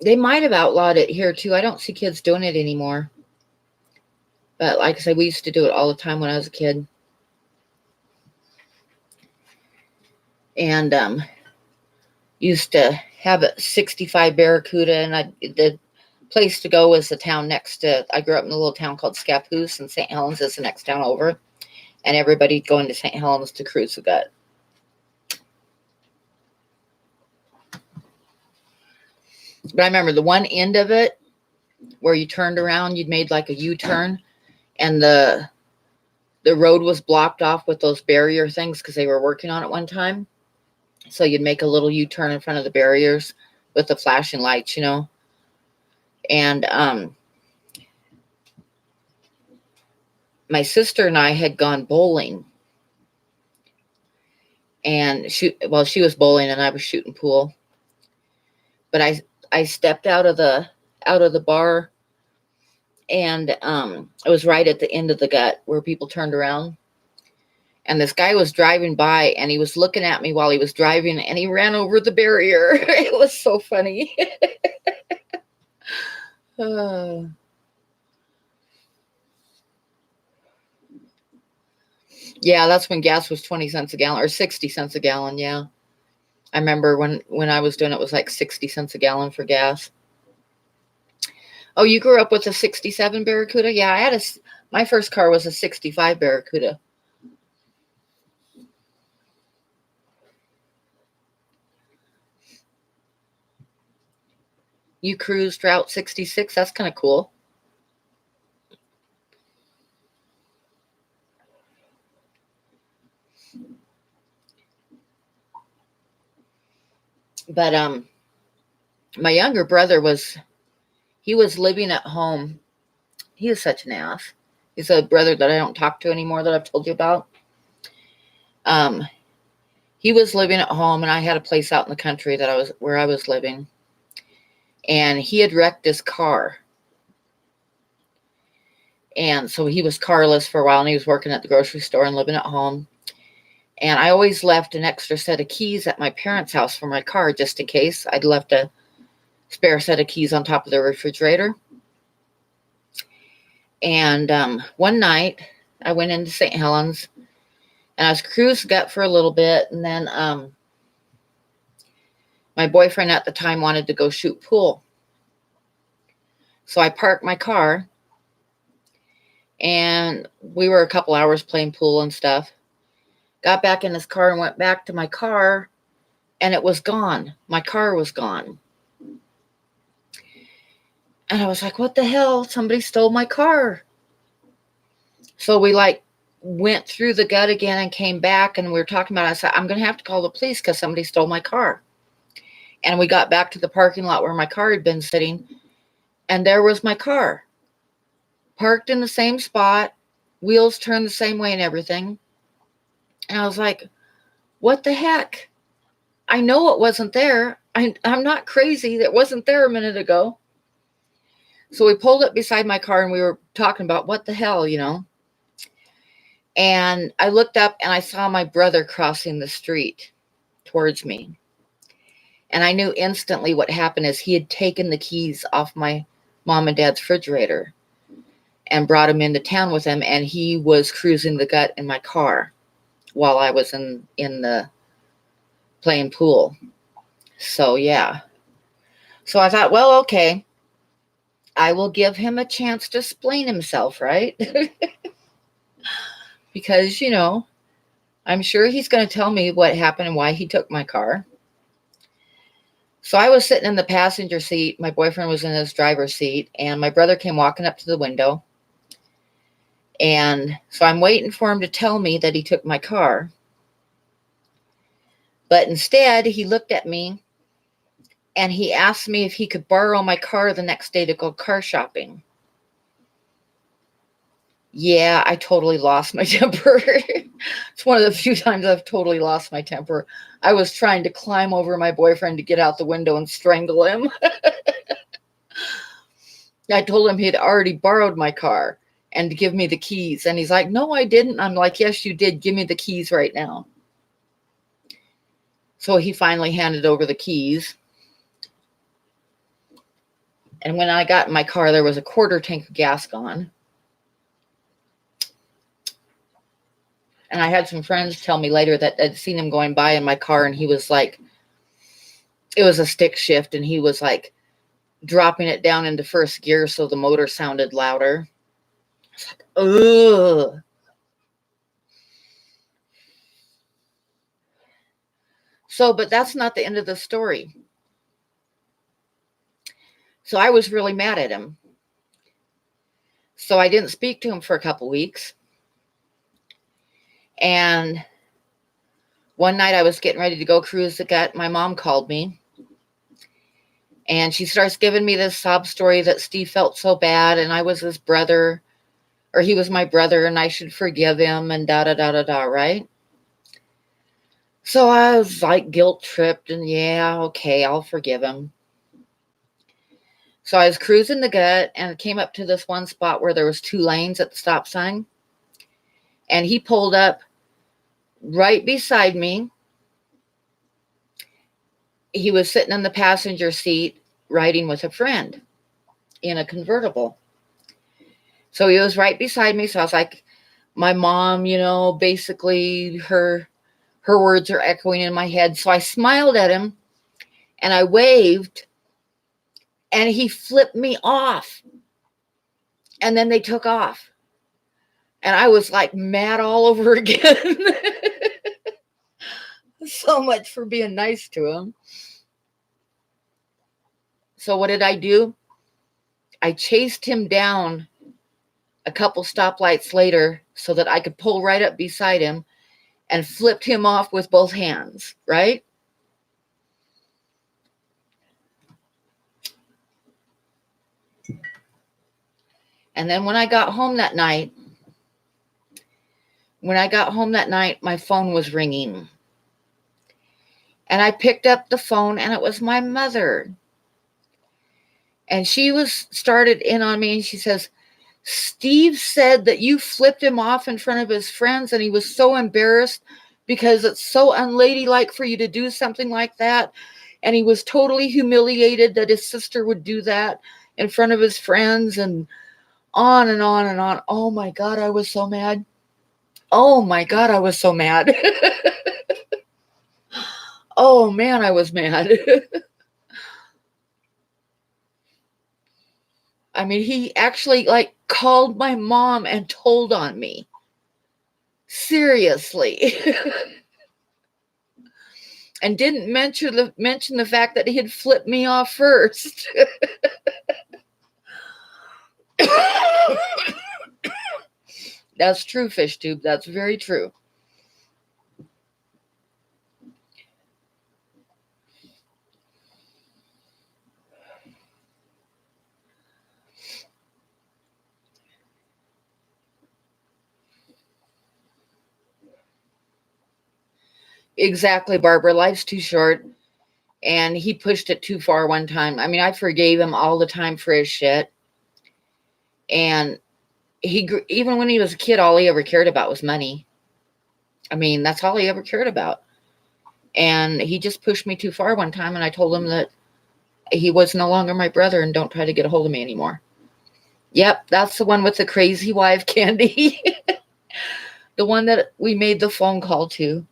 [SPEAKER 1] They might have outlawed it here too. I don't see kids doing it anymore. But like I said, we used to do it all the time when I was a kid. And used to have a 65 Barracuda, and the place to go was the town next to. I grew up in a little town called Scappoose, and St. Helens is the next town over. And everybody'd go into St. Helens to cruise the gut. But I remember the one end of it where you turned around, you'd made like a U-turn, and the road was blocked off with those barrier things because they were working on it one time. So you'd make a little U-turn in front of the barriers with the flashing lights, And my sister and I had gone bowling. And she was bowling and I was shooting pool. But I stepped out of the bar, and it was right at the end of the gut where people turned around. And this guy was driving by, and he was looking at me while he was driving, and he ran over the barrier. It was so funny. Yeah, that's when gas was 20 cents a gallon, or 60 cents a gallon. Yeah. I remember when I was doing it, was like 60 cents a gallon for gas. Oh, you grew up with a 67 Barracuda? Yeah, my first car was a 65 Barracuda. You cruised Route 66? That's kind of cool. But my younger brother was living at home. He was such an ass. He's a brother that I don't talk to anymore, that I've told you about. He was living at home, and I had a place out in the country where I was living. And he had wrecked his car. And so he was carless for a while, and he was working at the grocery store and living at home. And I always left an extra set of keys at my parents' house for my car, just in case. I'd left a spare set of keys on top of the refrigerator. And one night, I went into St. Helens, and I was cruising gut for a little bit. And then my boyfriend at the time wanted to go shoot pool. So I parked my car, and we were a couple hours playing pool and stuff. Got back in his car and went back to my car, and it was gone. My car was gone. And I was like, what the hell? Somebody stole my car. So we went through the gut again and came back, and we were talking about it. I said, I'm going to have to call the police because somebody stole my car. And we got back to the parking lot where my car had been sitting, and there was my car. Parked in the same spot, wheels turned the same way and everything. And I was like, what the heck? I know it wasn't there. I'm not crazy. That wasn't there a minute ago. So we pulled up beside my car, and we were talking about what the hell, And I looked up, and I saw my brother crossing the street towards me. And I knew instantly what happened is he had taken the keys off my mom and dad's refrigerator and brought them into town with him. And he was cruising the gut in my car while I was in the playing pool. So, yeah. So I thought, well, okay. I will give him a chance to explain himself, right? Because, I'm sure he's going to tell me what happened and why he took my car. So I was sitting in the passenger seat. My boyfriend was in his driver's seat, and my brother came walking up to the window. And so I'm waiting for him to tell me that he took my car. But instead, he looked at me and he asked me if he could borrow my car the next day to go car shopping. Yeah, I totally lost my temper. It's one of the few times I've totally lost my temper. I was trying to climb over my boyfriend to get out the window and strangle him. I told him he had already borrowed my car and to give me the keys. And he's like, no, I didn't. I'm like, yes, you did. Give me the keys right now. So he finally handed over the keys. And when I got in my car, there was a quarter tank of gas gone. And I had some friends tell me later that they'd seen him going by in my car, and he was like, it was a stick shift, and he was like dropping it down into first gear so the motor sounded louder. It's like, ugh. So, but that's not the end of the story. So I was really mad at him. So I didn't speak to him for a couple weeks. And one night I was getting ready to go cruise the gut. My mom called me. And she starts giving me this sob story that Steve felt so bad and I was his brother, or he was my brother and I should forgive him and da-da-da-da-da, right? So I was like guilt tripped and yeah, okay, I'll forgive him. So I was cruising the gut and came up to this one spot where there was 2 lanes at the stop sign. And he pulled up right beside me. He was sitting in the passenger seat riding with a friend in a convertible. So he was right beside me. So I was like, my mom, basically her words are echoing in my head. So I smiled at him and I waved and he flipped me off. And then they took off. And I was like mad all over again. So much for being nice to him. So what did I do? I chased him down a couple stoplights later so that I could pull right up beside him and flipped him off with both hands, right? And then when I got home that night, my phone was ringing. And I picked up the phone and it was my mother. And she started in on me and she says, Steve said that you flipped him off in front of his friends and he was so embarrassed because it's so unladylike for you to do something like that. And he was totally humiliated that his sister would do that in front of his friends and on and on and on. Oh my God, I was so mad. Oh my God, I was so mad. Oh man, I was mad. I mean, he actually called my mom and told on me. Seriously. And didn't mention the fact that he had flipped me off first. That's true, Fish Tube. That's very true. Exactly, Barbara. Life's too short. And he pushed it too far one time. I mean, I forgave him all the time for his shit. And even when he was a kid, all he ever cared about was money. I mean, that's all he ever cared about. And he just pushed me too far one time. And I told him that he was no longer my brother and don't try to get a hold of me anymore. Yep, that's the one with the crazy wife, Candy. The one that we made the phone call to.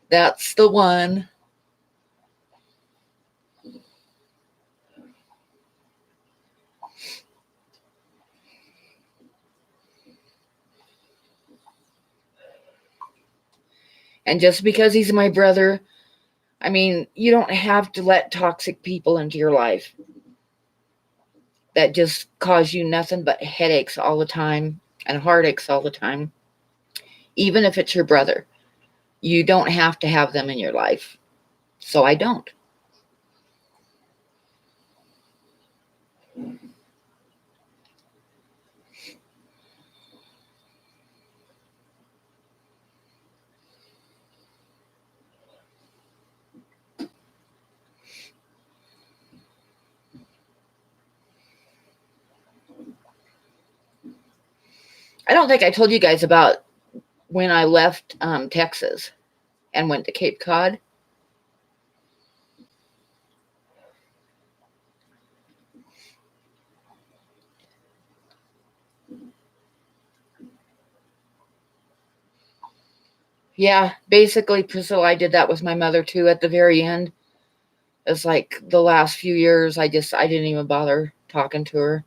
[SPEAKER 1] That's the one. And just because he's my brother, I mean, you don't have to let toxic people into your life that just cause you nothing but headaches all the time and heartaches all the time. Even if it's your brother, you don't have to have them in your life. So I don't. I don't think I told you guys about when I left Texas and went to Cape Cod. Yeah, basically, Priscilla, I did that with my mother too at the very end. It's like the last few years, I didn't even bother talking to her.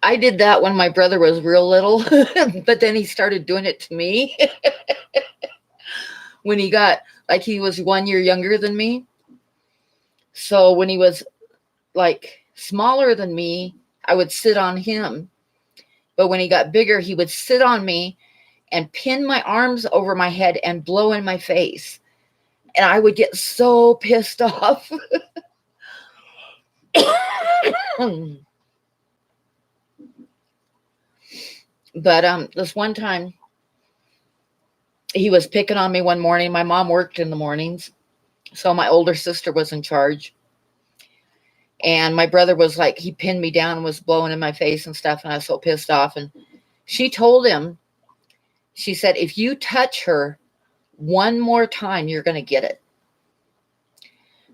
[SPEAKER 1] I did that when my brother was real little, but then he started doing it to me when he got, like, he was 1 year younger than me. So when he was like smaller than me, I would sit on him. But when he got bigger, he would sit on me and pin my arms over my head and blow in my face. And I would get so pissed off. But this one time he was picking on me one morning. My mom worked in the mornings, so my older sister was in charge. And my brother was like, he pinned me down and was blowing in my face and stuff, and I was so pissed off. And she told him, she said, if you touch her one more time, you're going to get it.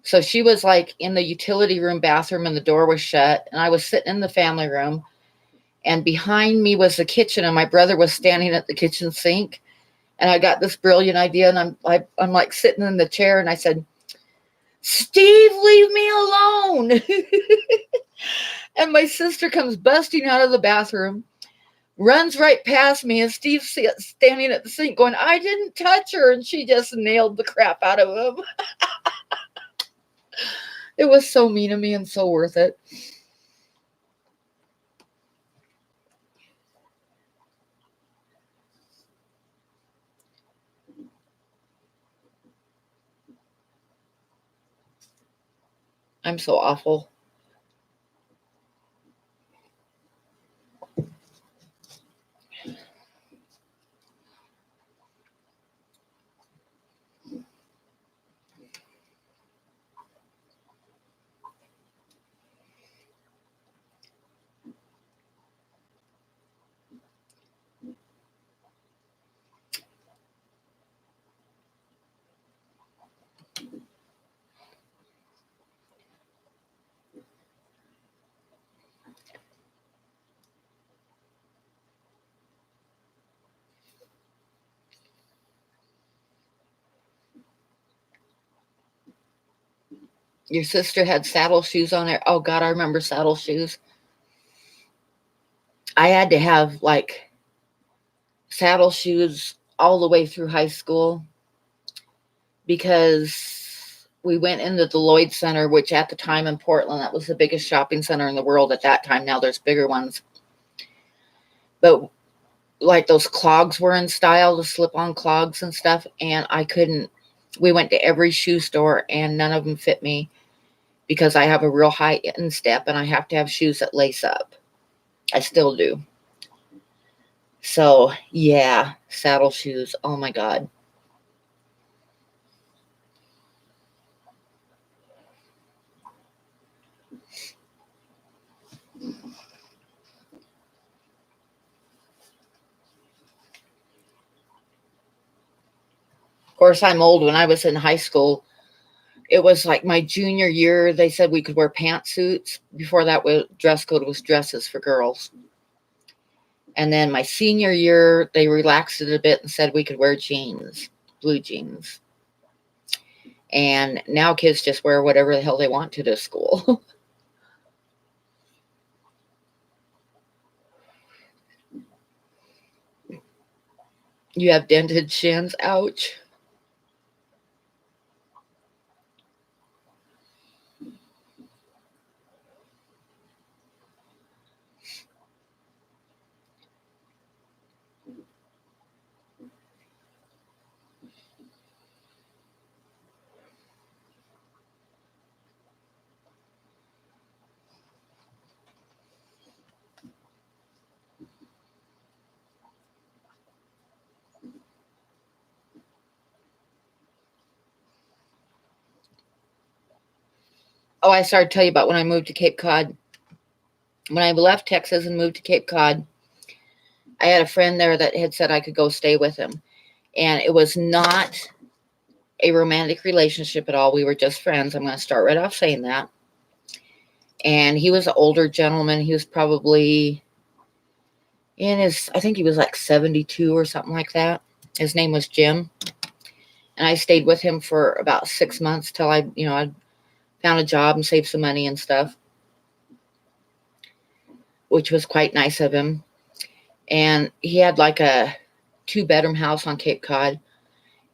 [SPEAKER 1] So she was like in the utility room bathroom and the door was shut, and I was sitting in the family room, and behind me was the kitchen, and my brother was standing at the kitchen sink. And I got this brilliant idea, and I'm like sitting in the chair, and I said, Steve, leave me alone. And my sister comes busting out of the bathroom, runs right past me, and Steve's standing at the sink going, I didn't touch her. And she just nailed the crap out of him. It was so mean of me and so worth it. I'm so awful. Your sister had saddle shoes on her. Oh, God, I remember saddle shoes. I had to have like saddle shoes all the way through high school because we went into the Lloyd Center, which at the time in Portland, that was the biggest shopping center in the world at that time. Now there's bigger ones. But like those clogs were in style, the slip-on clogs and stuff, and I couldn't. We went to every shoe store, and none of them fit me because I have a real high instep, and I have to have shoes that lace up. I still do. So, yeah, saddle shoes. Oh, my God. Of course, I'm old. When I was in high school, it was like my junior year. They said we could wear pantsuits. Before that, dress code was dresses for girls. And then my senior year, they relaxed it a bit and said we could wear jeans, blue jeans. And now kids just wear whatever the hell they want to school. You have dented shins. Ouch. Oh, I started to tell you about when I moved to Cape Cod. When I left Texas and moved to Cape Cod, I had a friend there that had said I could go stay with him. And it was not a romantic relationship at all. We were just friends. I'm going to start right off saying that. And he was an older gentleman. He was probably in his, I think he was like 72 or something like that. His name was Jim. And I stayed with him for about 6 months till I found a job and saved some money and stuff, which was quite nice of him. And he had like a 2-bedroom house on Cape Cod,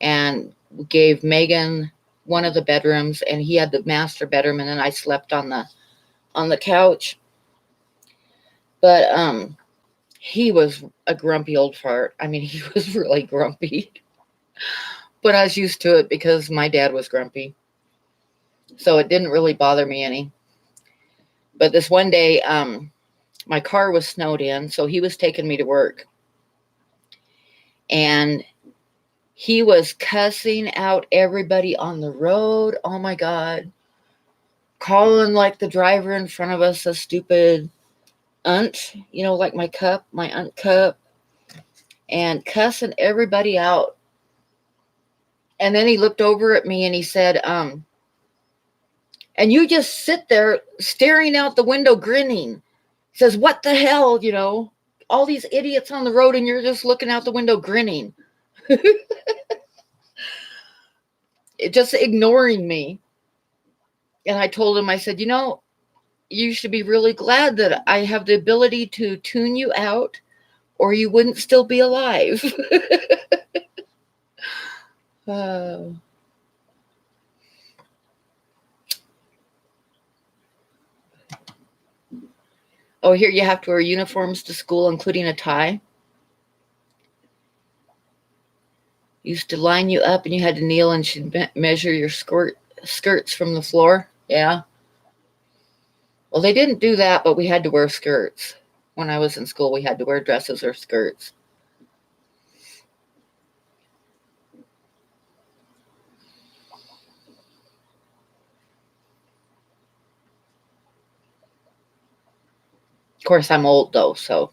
[SPEAKER 1] and gave Megan one of the bedrooms, and he had the master bedroom, and then I slept on the couch. But he was a grumpy old fart. I mean, he was really grumpy. But I was used to it because my dad was grumpy. So it didn't really bother me any. But this one day, my car was snowed in, so he was taking me to work. And he was cussing out everybody on the road. Oh my God. Calling like the driver in front of us a stupid unt, like my unt cup, and cussing everybody out. And then he looked over at me and he said, and you just sit there staring out the window grinning. He says, what the hell, all these idiots on the road and you're just looking out the window grinning. Just ignoring me. And I told him, I said, you should be really glad that I have the ability to tune you out, or you wouldn't still be alive. Oh, here you have to wear uniforms to school, including a tie. Used to line you up and you had to kneel and she'd measure your skirts from the floor. Yeah. Well, they didn't do that, but we had to wear skirts. When I was in school, we had to wear dresses or skirts. Of course, I'm old though, so.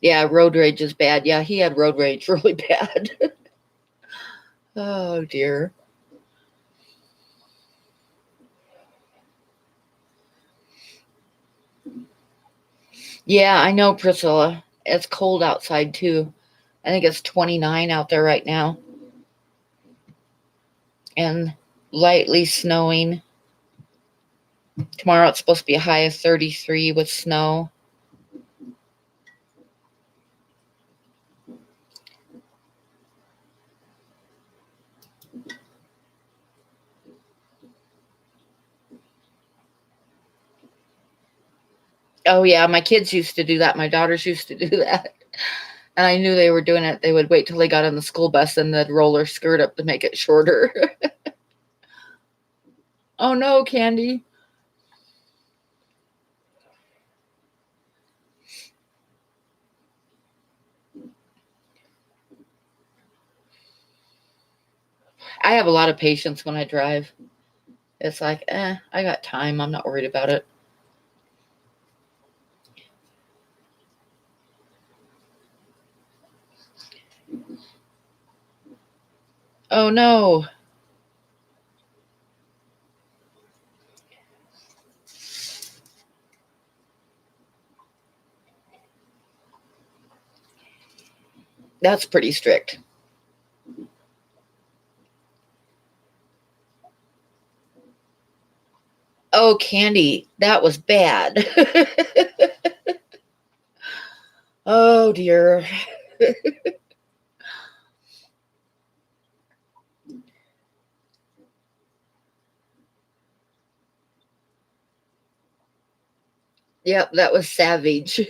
[SPEAKER 1] Yeah, road rage is bad. Yeah, he had road rage really bad. Oh, dear. Yeah, I know, Priscilla. It's cold outside, too. I think it's 29 out there right now. And lightly snowing. Tomorrow it's supposed to be a high of 33 with snow. Oh, yeah, my kids used to do that. My daughters used to do that. And I knew they were doing it. They would wait till they got on the school bus and they'd roll their skirt up to make it shorter. Oh no, Candy. I have a lot of patience when I drive. It's like, I got time. I'm not worried about it. Oh no. That's pretty strict. Oh, Candy, that was bad. Oh dear. Yep, that was savage.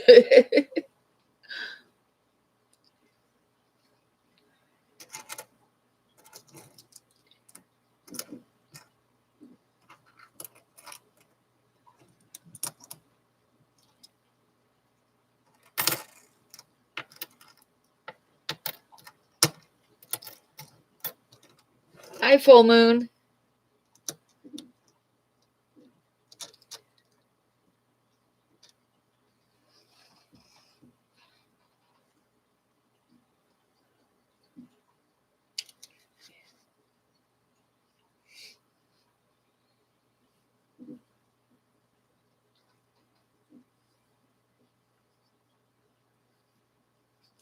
[SPEAKER 1] Hi, full moon.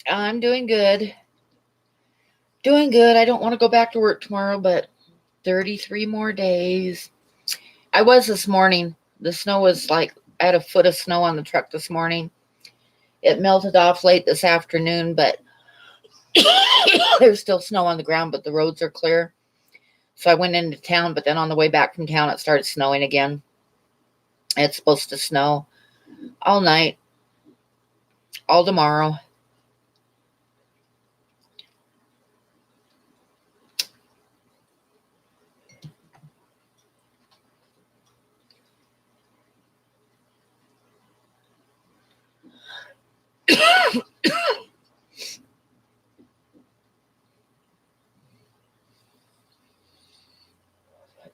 [SPEAKER 1] I'm doing good. Doing good. I don't want to go back to work tomorrow, but 33 more days. I was this morning. The snow was like, I had a foot of snow on the truck this morning. It melted off late this afternoon, but there's still snow on the ground, but the roads are clear. So I went into town, but then on the way back from town, it started snowing again. It's supposed to snow all night, all tomorrow.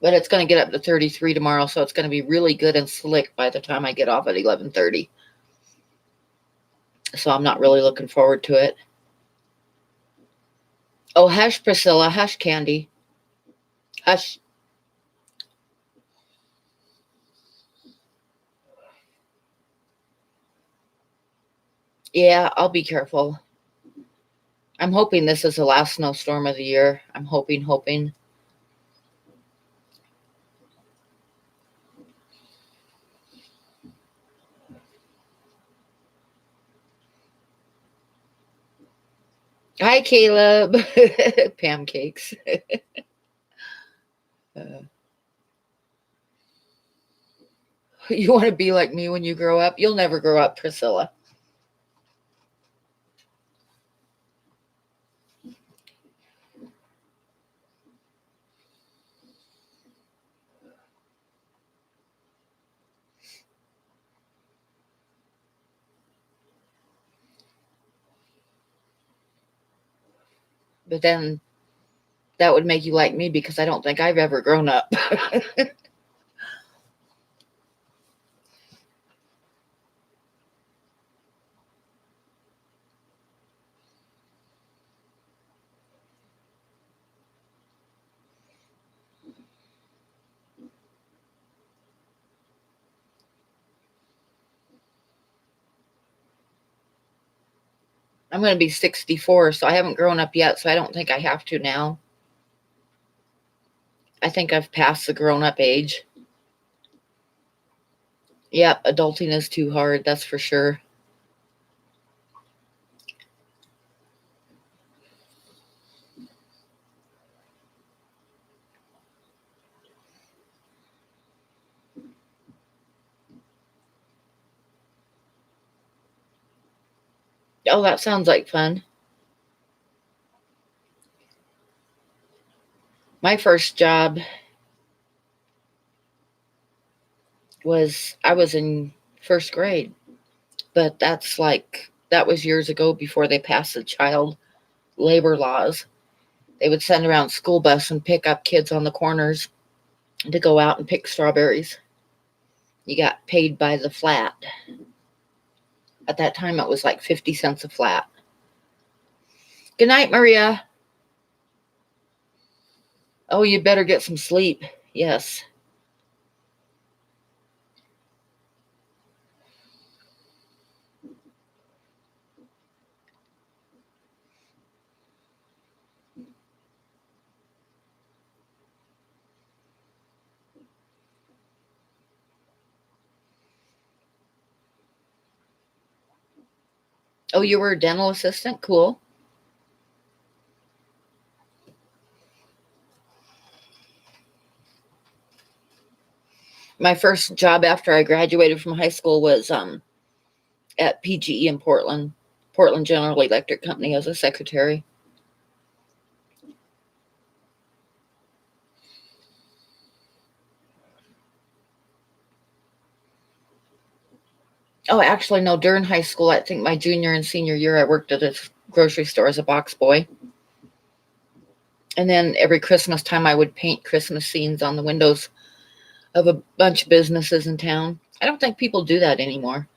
[SPEAKER 1] But it's going to get up to 33 tomorrow, so it's going to be really good and slick by the time I get off at 11:30. So I'm not really looking forward to it. Oh, hush, Priscilla, hush, Candy, hush. Yeah, I'll be careful. I'm hoping this is the last snowstorm of the year. I'm hoping. Hi, Caleb. Pancakes. Uh, you want to be like me when you grow up? You'll never grow up, Priscilla. But then that would make you like me because I don't think I've ever grown up. I'm going to be 64, so I haven't grown up yet, so I don't think I have to now. I think I've passed the grown up age. Yep, adulting is too hard, that's for sure. Oh, that sounds like fun. My first job, I was in first grade, but that was years ago before they passed the child labor laws. They would send around school bus and pick up kids on the corners to go out and pick strawberries. You got paid by the flat. At that time, it was like 50 cents a flat. Good night, Maria. Oh, you better get some sleep. Yes. Oh, you were a dental assistant? Cool. My first job after I graduated from high school was at PGE in Portland, Portland General Electric Company as a secretary. Oh, actually, no, during high school, I think my junior and senior year, I worked at a grocery store as a box boy. And then every Christmas time, I would paint Christmas scenes on the windows of a bunch of businesses in town. I don't think people do that anymore.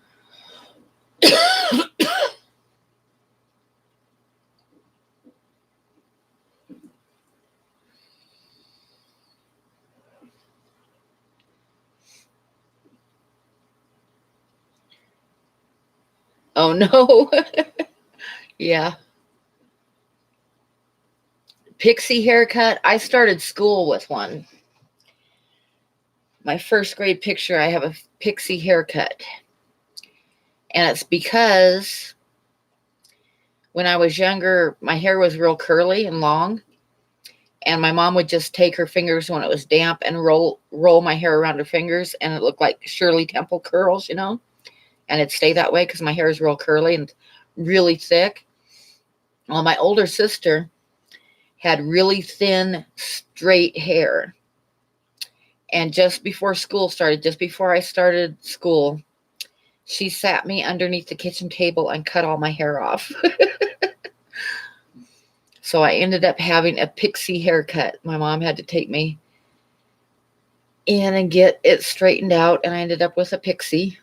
[SPEAKER 1] Oh, no. Yeah. Pixie haircut. I started school with one. My first grade picture, I have a pixie haircut. And it's because when I was younger, my hair was real curly and long. And my mom would just take her fingers when it was damp and roll my hair around her fingers, and it looked like Shirley Temple curls, and it'd stay that way because my hair is real curly and really thick. Well, my older sister had really thin, straight hair. And just before I started school, she sat me underneath the kitchen table and cut all my hair off. So I ended up having a pixie haircut. My mom had to take me in and get it straightened out, and I ended up with a pixie.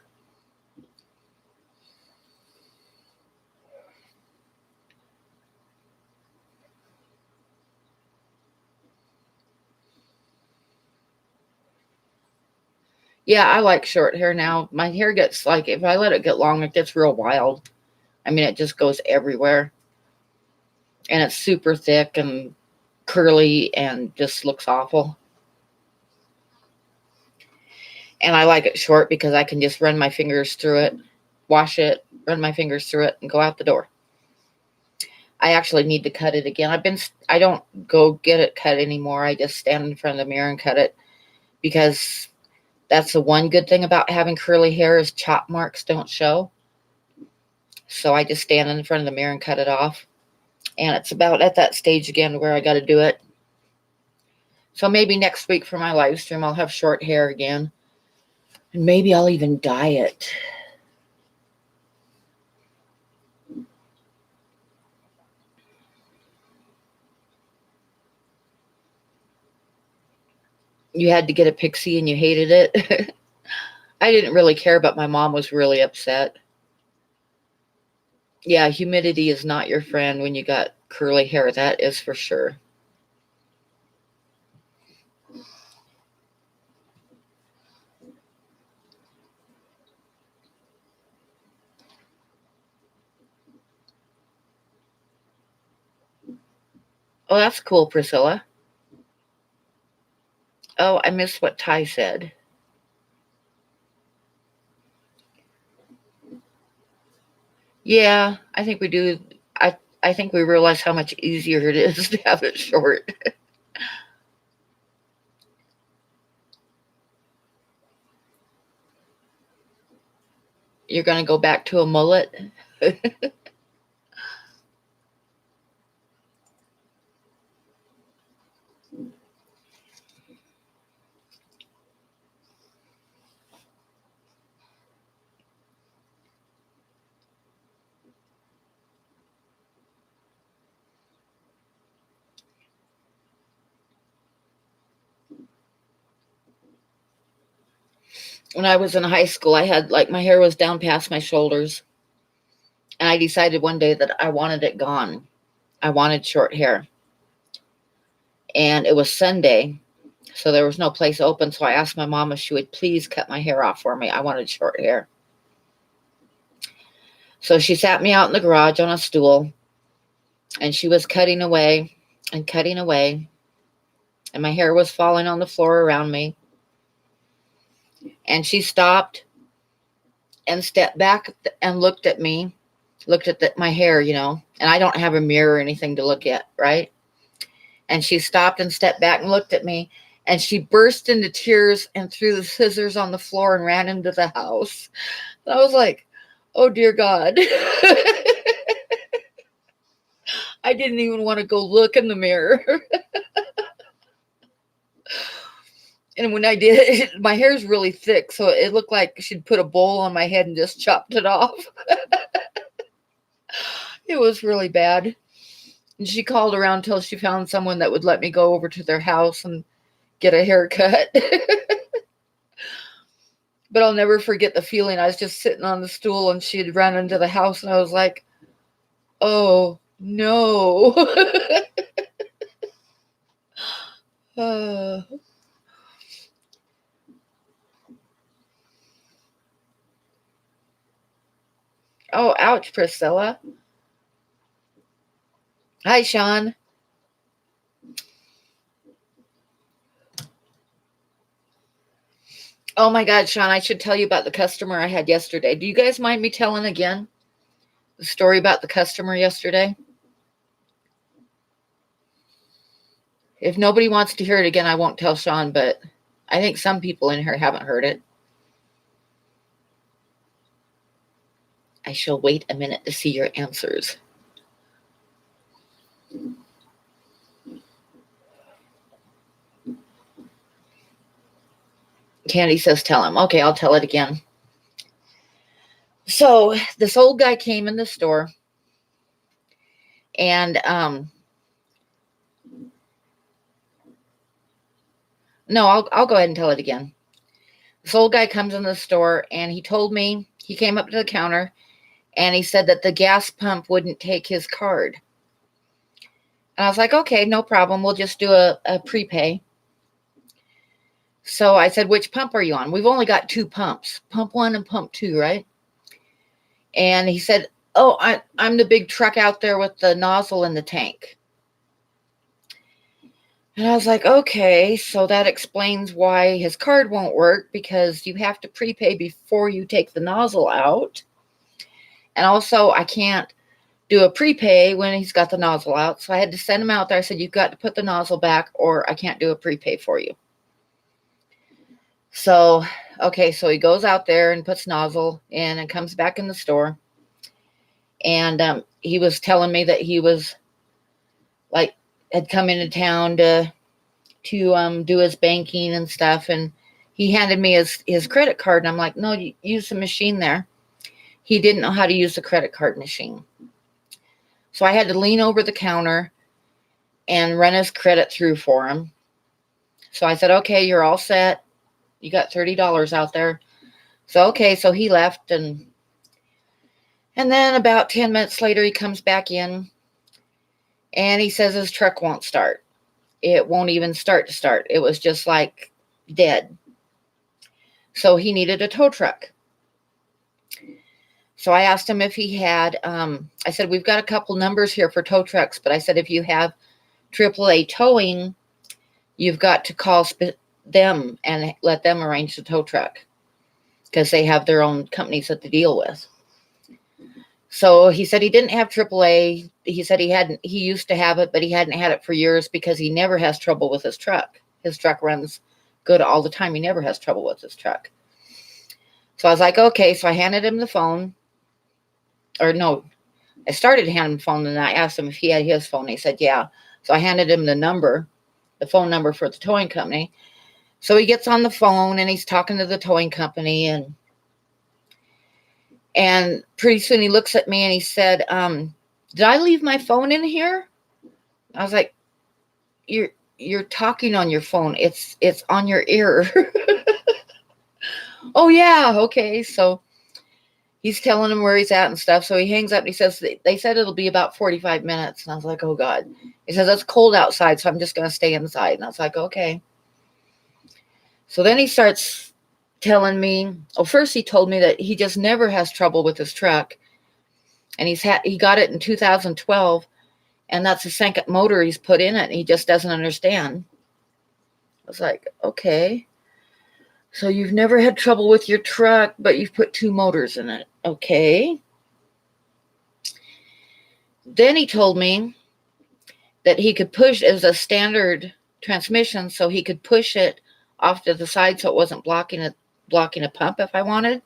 [SPEAKER 1] Yeah, I like short hair now. My hair gets like, if I let it get long, it gets real wild. I mean, it just goes everywhere. And it's super thick and curly and just looks awful. And I like it short because I can just run my fingers through it, wash it, run my fingers through it, and go out the door. I actually need to cut it again. I don't go get it cut anymore. I just stand in front of the mirror and cut it because that's the one good thing about having curly hair is chop marks don't show. So I just stand in front of the mirror and cut it off. And it's about at that stage again where I got to do it. So maybe next week for my live stream, I'll have short hair again. And maybe I'll even dye it. You had to get a pixie and you hated it. I didn't really care, but my mom was really upset. Yeah, humidity is not your friend when you got curly hair. That is for sure. Oh, that's cool, Priscilla. Oh, I missed what Ty said. Yeah, I think we do. I think we realize how much easier it is to have it short. You're going to go back to a mullet? when I was in high school, I had like my hair was down past my shoulders. And I decided one day that I wanted it gone. I wanted short hair. And it was Sunday, so there was no place open. So I asked my mom if she would please cut my hair off for me. I wanted short hair. So she sat me out in the garage on a stool, and she was cutting away and cutting away. And my hair was falling on the floor around me. And she stopped and stepped back and looked at me, looked at my hair, and I don't have a mirror or anything to look at, right? And she stopped and stepped back and looked at me, and she burst into tears and threw the scissors on the floor and ran into the house. And I was like, oh, dear God. I didn't even want to go look in the mirror. And when I did, my hair's really thick, so it looked like she'd put a bowl on my head and just chopped it off. It was really bad. And she called around till she found someone that would let me go over to their house and get a haircut. But I'll never forget the feeling. I was just sitting on the stool and she had run into the house, and I was like, oh, no. uh. Oh, ouch, Priscilla. Hi, Sean. Oh my God, Sean, I should tell you about the customer I had yesterday. Do you guys mind me telling again the story about the customer yesterday? If nobody wants to hear it again, I won't tell Sean, but I think some people in here haven't heard it. I shall wait a minute to see your answers. Candy says, tell him. Okay, I'll tell it again. So this old guy came in the store, and no, I'll go ahead and tell it again. This old guy comes in the store, and he told me, he came up to the counter, and he said that the gas pump wouldn't take his card. And I was like, okay, no problem. We'll just do a prepay. So I said, which pump are you on? We've only got 2 pumps, pump 1 and pump 2, right? And he said, oh, I'm the big truck out there with the nozzle in the tank. And I was like, okay, so that explains why his card won't work, because you have to prepay before you take the nozzle out. And also, I can't do a prepay when he's got the nozzle out. So I had to send him out there. I said, you've got to put the nozzle back, or I can't do a prepay for you. So, okay, so he goes out there and puts nozzle in and comes back in the store. And he was telling me that he was like, had come into town to do his banking and stuff. And he handed me his credit card. And I'm like, no, you use the machine there. He didn't know how to use the credit card machine. So I had to lean over the counter and run his credit through for him. So I said, okay, you're all set. You got $30 out there. So, okay, so he left, and then about 10 minutes later, he comes back in, and he says his truck won't start. It won't even start. It was just like dead. So he needed a tow truck. So I asked him if he had, I said, we've got a couple numbers here for tow trucks, but I said, if you have AAA towing, you've got to call them and let them arrange the tow truck, because they have their own companies that they deal with. So he said he didn't have AAA. He said he used to have it, but he hadn't had it for years because he never has trouble with his truck. His truck runs good all the time. He never has trouble with his truck. So I was like, okay. So I handed him the phone. Or no, I started handing him the phone, and I asked him if he had his phone. He said, yeah. So I handed him the phone number for the towing company. So he gets on the phone and he's talking to the towing company, and pretty soon he looks at me and he said, did I leave my phone in here? I was like, you're talking on your phone. It's on your ear. Oh, yeah. Okay. So he's telling him where he's at and stuff. So he hangs up and he says, they said it'll be about 45 minutes. And I was like, oh, God. He says, it's cold outside, so I'm just going to stay inside. And I was like, okay. So then he starts telling me, well, first he told me that he just never has trouble with his truck. And he got it in 2012. And that's a second motor he's put in it. And he just doesn't understand. I was like, okay. So you've never had trouble with your truck, but you've put two motors in it. Okay. Then he told me that he could push as a standard transmission, so he could push it off to the side so it wasn't blocking a pump if I wanted.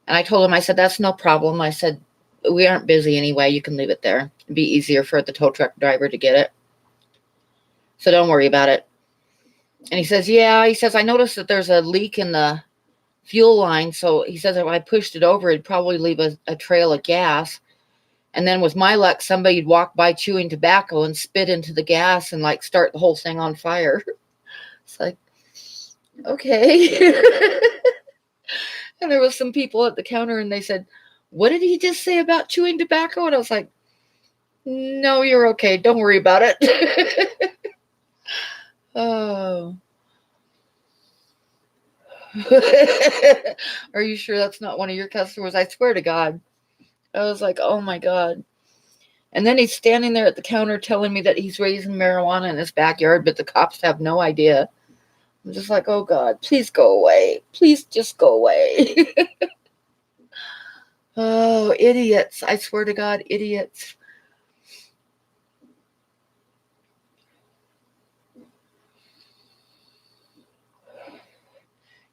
[SPEAKER 1] And I told him, I said, that's no problem. I said, we aren't busy anyway. You can leave it there. It'd be easier for the tow truck driver to get it. So don't worry about it. And he says, yeah, he says, I noticed that there's a leak in the fuel line. So he says if I pushed it over, it'd probably leave a trail of gas. And then with my luck, somebody'd walk by chewing tobacco and spit into the gas and like start the whole thing on fire. It's like, okay. And there was some people at the counter and they said, what did he just say about chewing tobacco? And I was like, no, you're okay. Don't worry about it. Oh. Are you sure that's not one of your customers? I swear to God. I was like, oh my God. And then he's standing there at the counter telling me that he's raising marijuana in his backyard, but the cops have no idea. I'm just like, oh God, please go away. Please just go away. Oh, idiots. I swear to God, idiots.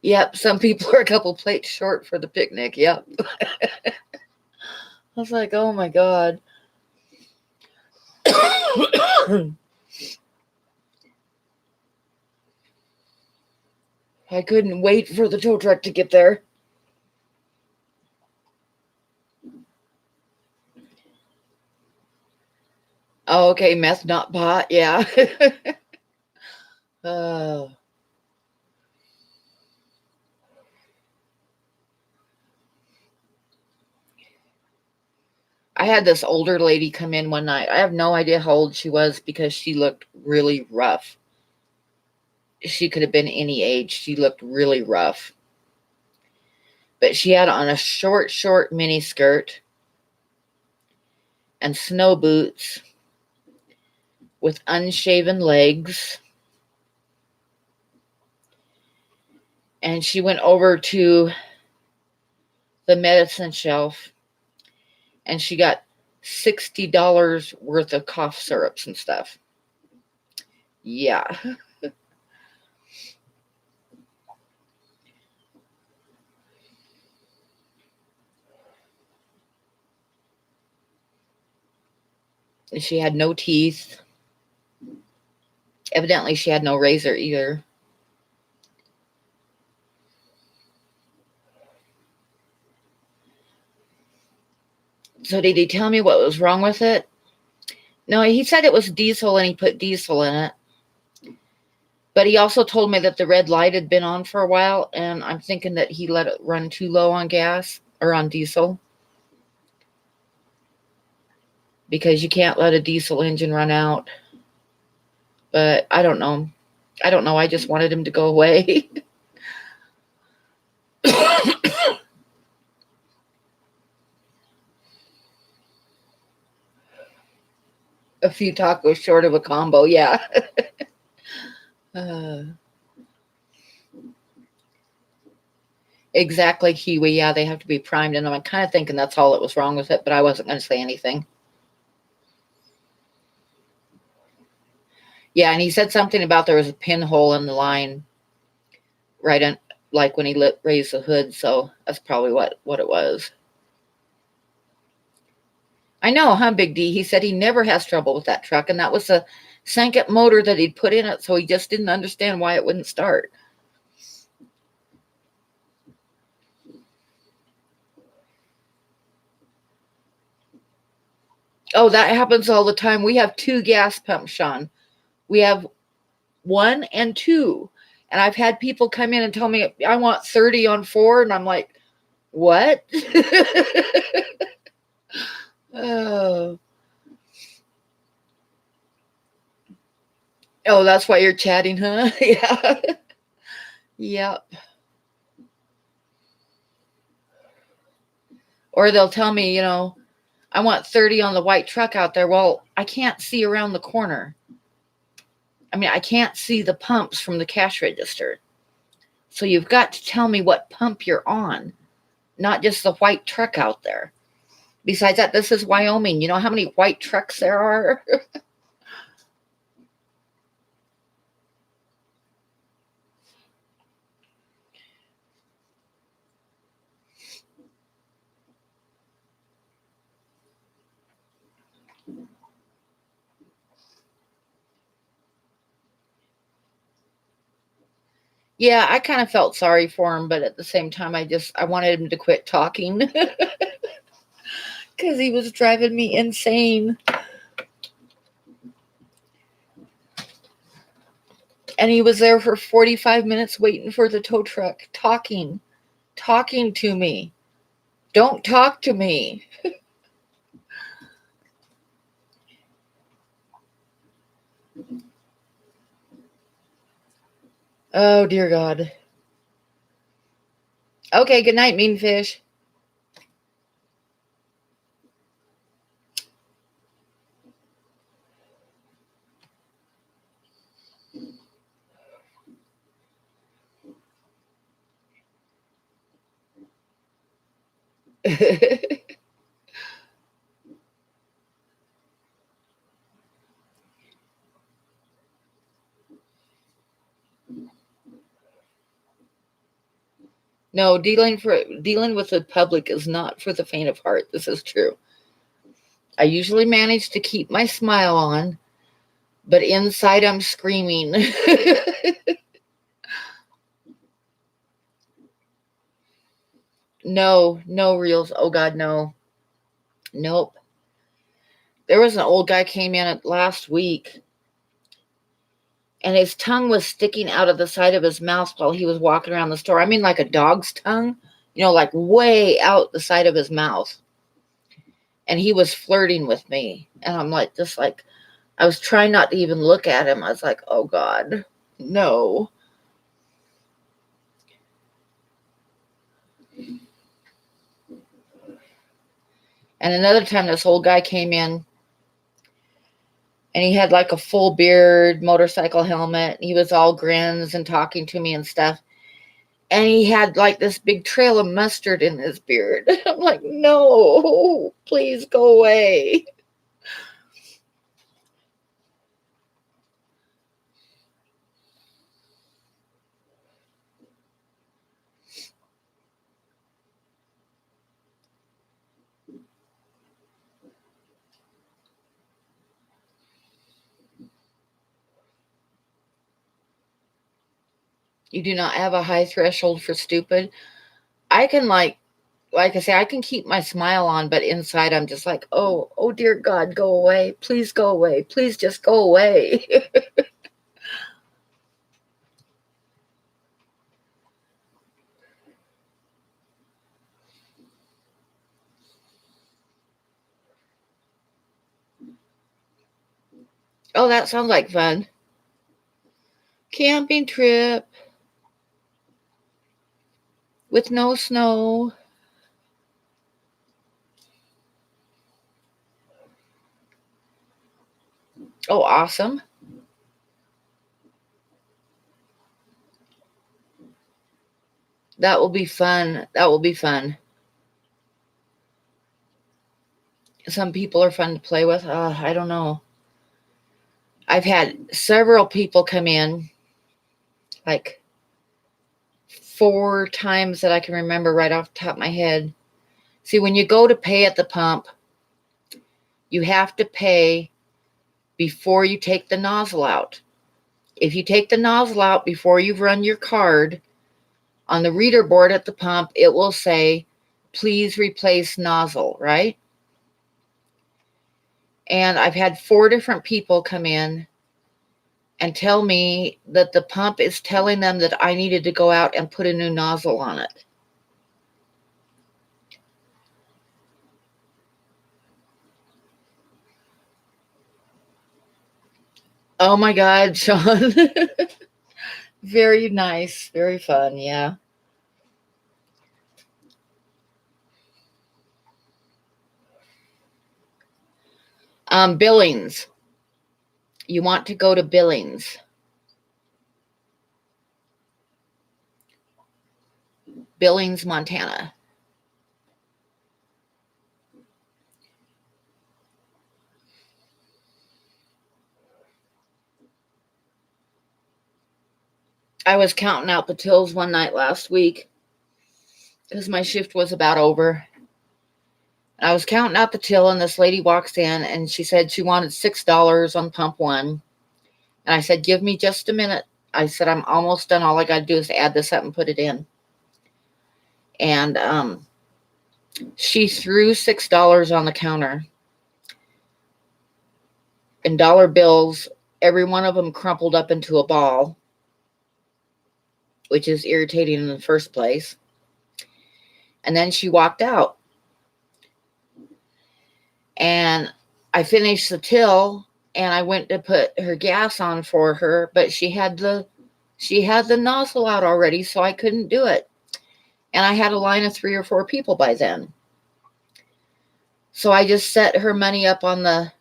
[SPEAKER 1] Yep, some people are a couple plates short for the picnic. Yep. I was like, oh my God. I couldn't wait for the tow truck to get there. Oh, okay, meth, not pot. Yeah. Oh. I had this older lady come in one night. I have no idea how old she was because she looked really rough. She could have been any age. She looked really rough. But she had on a short mini skirt and snow boots with unshaven legs. And she went over to the medicine shelf and she got $60 worth of cough syrups and stuff. Yeah. And she had no teeth. Evidently, she had no razor either. So did he tell me what was wrong with it? No, he said it was diesel and he put diesel in it. But he also told me that the red light had been on for a while, and I'm thinking that he let it run too low on gas or on diesel. Because you can't let a diesel engine run out. But I don't know. I just wanted him to go away. A few tacos short of a combo, yeah. uh, exactly, kiwi. Yeah, they have to be primed, and I'm kind of thinking that's all that was wrong with it, but I wasn't going to say anything. Yeah, and he said something about there was a pinhole in the line, right in, like when he raised the hood. So that's probably what it was. I know, huh, Big D? He said he never has trouble with that truck, and that was a second motor that he'd put in it, so he just didn't understand why it wouldn't start. Oh, that happens all the time. We have two gas pumps, Sean. We have one and two. And I've had people come in and tell me, I want 30 on 4. And I'm like, what? Oh. Oh, that's why you're chatting, huh? Yeah. Yep. Or they'll tell me, I want 30 on the white truck out there. Well, I can't see around the corner. I mean, I can't see the pumps from the cash register. So you've got to tell me what pump you're on, not just the white truck out there. Besides that, this is Wyoming. You know how many white trucks there are? Yeah, I kind of felt sorry for him, but at the same time, I wanted him to quit talking because he was driving me insane. And he was there for 45 minutes waiting for the tow truck, talking to me. Don't talk to me. Oh, dear God. Okay, good night, mean fish. No, dealing with the public is not for the faint of heart. This is true. I usually manage to keep my smile on, but inside I'm screaming. No, no reels. Oh God, no. Nope. There was an old guy came in last week and his tongue was sticking out of the side of his mouth while he was walking around the store. I mean, like a dog's tongue, like way out the side of his mouth. And he was flirting with me. And I'm like, just like, I was trying not to even look at him. I was like, oh God, no. And another time, this old guy came in and he had like a full beard, motorcycle helmet. He was all grins and talking to me and stuff. And he had like this big trail of mustard in his beard. I'm like, no, please go away. You do not have a high threshold for stupid. I can like I say, I can keep my smile on, but inside I'm just like, oh dear God, go away. Please go away. Please just go away. Oh, that sounds like fun. Camping trip with no snow. Oh, awesome. That will be fun. That will be fun. Some people are fun to play with. I don't know. I've had several people come in, like 4 times that I can remember right off the top of my head. See, when you go to pay at the pump, you have to pay before you take the nozzle out. If you take the nozzle out before you've run your card, on the reader board at the pump, it will say, please replace nozzle, right? And I've had 4 different people come in and tell me that the pump is telling them that I needed to go out and put a new nozzle on it. Oh my God, Sean. Very nice. Very fun. Yeah. Billings. You want to go to Billings. Billings, Montana. I was counting out the tills one night last week because my shift was about over. I was counting out the till, and this lady walks in and she said she wanted $6 on pump one. And I said, give me just a minute. I said, I'm almost done. All I got to do is add this up and put it in. And she threw $6 on the counter in dollar bills, every one of them crumpled up into a ball, which is irritating in the first place. And then she walked out. And I finished the till, and I went to put her gas on for her, but she had the nozzle out already, so I couldn't do it. And I had a line of 3 or 4 people by then. So I just set her money up on the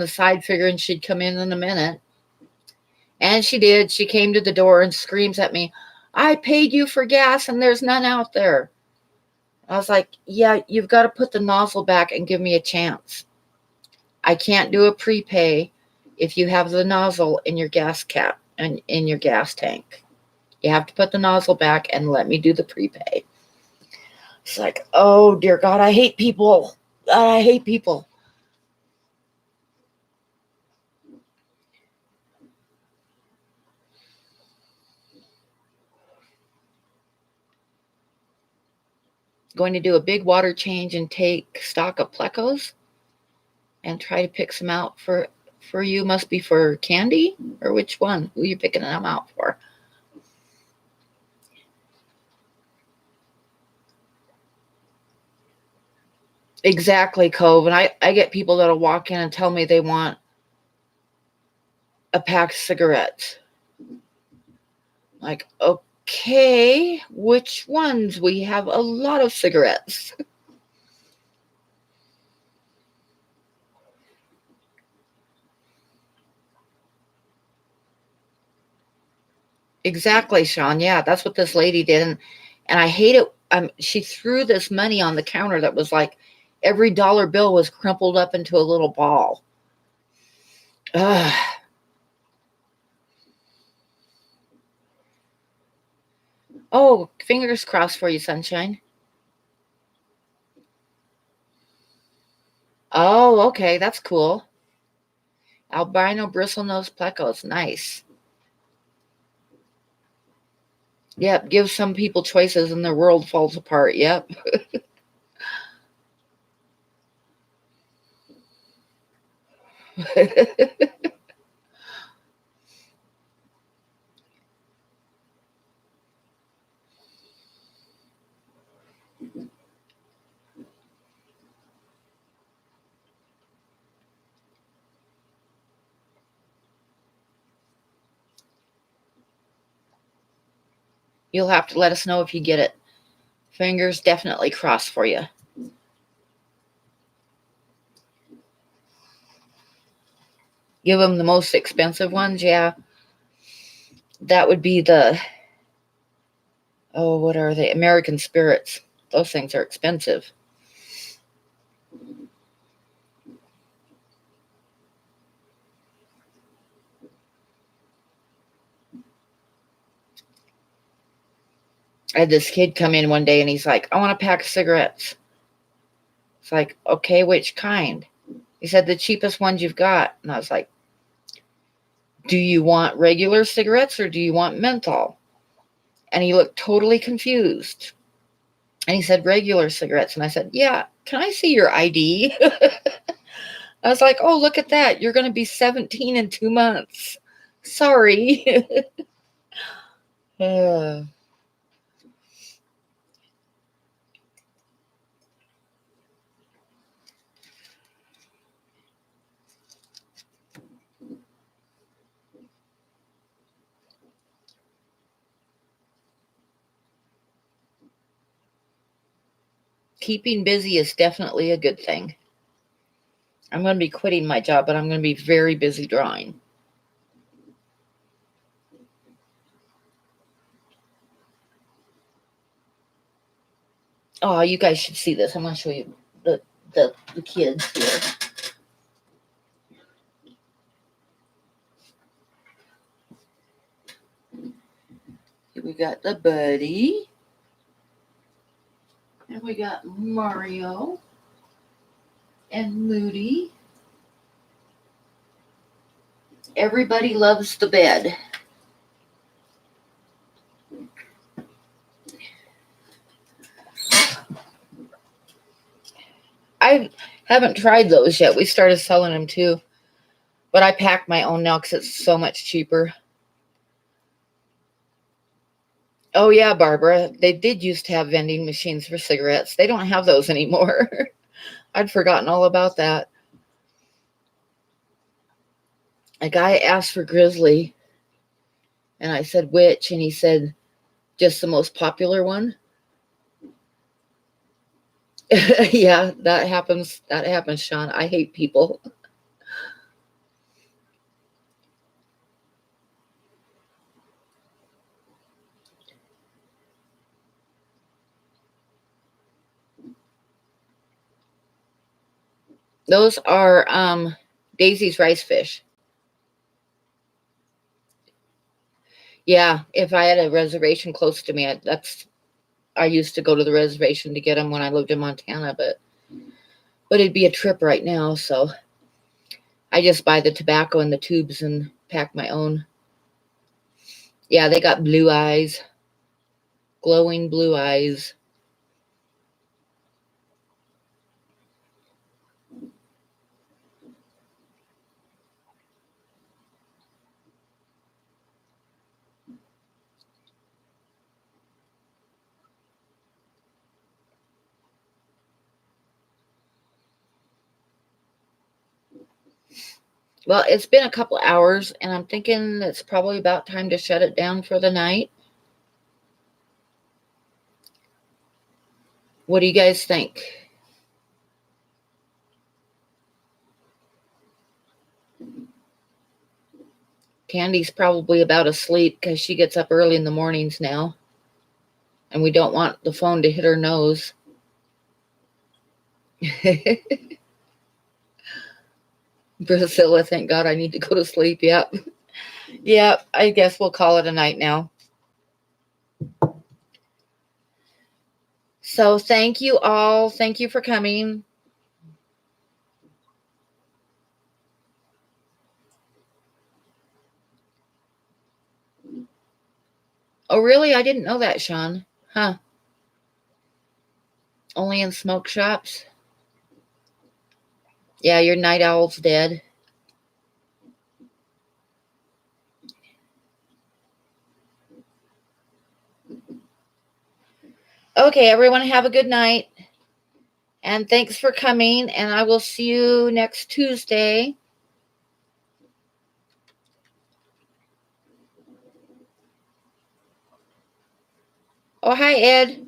[SPEAKER 1] side, figuring she'd come in a minute. And she did. She came to the door and screams at me, I paid you for gas and there's none out there. I was like, yeah, you've got to put the nozzle back and give me a chance. I can't do a prepay if you have the nozzle in your gas cap and in your gas tank. You have to put the nozzle back and let me do the prepay. It's like, oh, dear God, I hate people. I hate people. Going to do a big water change and take stock of plecos and try to pick some out for you. Must be for Candy, or which one? Who are you picking them out for? Exactly, Cove. And I get people that'll walk in and tell me they want a pack of cigarettes. Like, okay, which ones? We have a lot of cigarettes. Exactly, Sean. Yeah, that's what this lady did. And I hate it. She threw this money on the counter that was like every dollar bill was crumpled up into a little ball. Ugh. Oh, fingers crossed for you, sunshine. Oh, okay, that's cool. Albino bristlenose plecos, nice. Yep, give some people choices and their world falls apart. Yep. You'll have to let us know if you get it. Fingers definitely crossed for you. Give them the most expensive ones, yeah. That would be what are they? American Spirits. Those things are expensive. I had this kid come in one day and he's like, I want a pack of cigarettes. It's like, okay, which kind? He said, the cheapest ones you've got. And I was like, do you want regular cigarettes or do you want menthol? And he looked totally confused. And he said, regular cigarettes. And I said, yeah, can I see your ID? I was like, oh, look at that. You're going to be 17 in 2 months. Sorry. Uh, keeping busy is definitely a good thing. I'm going to be quitting my job, but I'm going to be very busy drawing. Oh, you guys should see this. I'm going to show you the kids here. We got the Buddy. And we got Mario and Moody. Everybody loves the bed. I haven't tried those yet. We started selling them too. But I pack my own now because it's so much cheaper. Oh, yeah, Barbara. They did used to have vending machines for cigarettes. They don't have those anymore. I'd forgotten all about that. A guy asked for Grizzly, and I said, which? And he said, just the most popular one. Yeah, that happens. That happens, Sean. I hate people. Those are Daisy's rice fish. Yeah, if I had a reservation close to me, I used to go to the reservation to get them when I lived in Montana, but it'd be a trip right now, so I just buy the tobacco in the tubes and pack my own. Yeah, they got blue eyes, glowing blue eyes. Well, it's been a couple hours, and I'm thinking it's probably about time to shut it down for the night. What do you guys think? Candy's probably about asleep because she gets up early in the mornings now, and we don't want the phone to hit her nose. Priscilla, thank God I need to go to sleep. Yep. Yep, I guess we'll call it a night now. So thank you all. Thank you for coming. Oh, really? I didn't know that, Sean. Huh. Only in smoke shops? Yeah, your night owl's dead. Okay, everyone, have a good night. And thanks for coming. And I will see you next Tuesday. Oh, hi, Ed.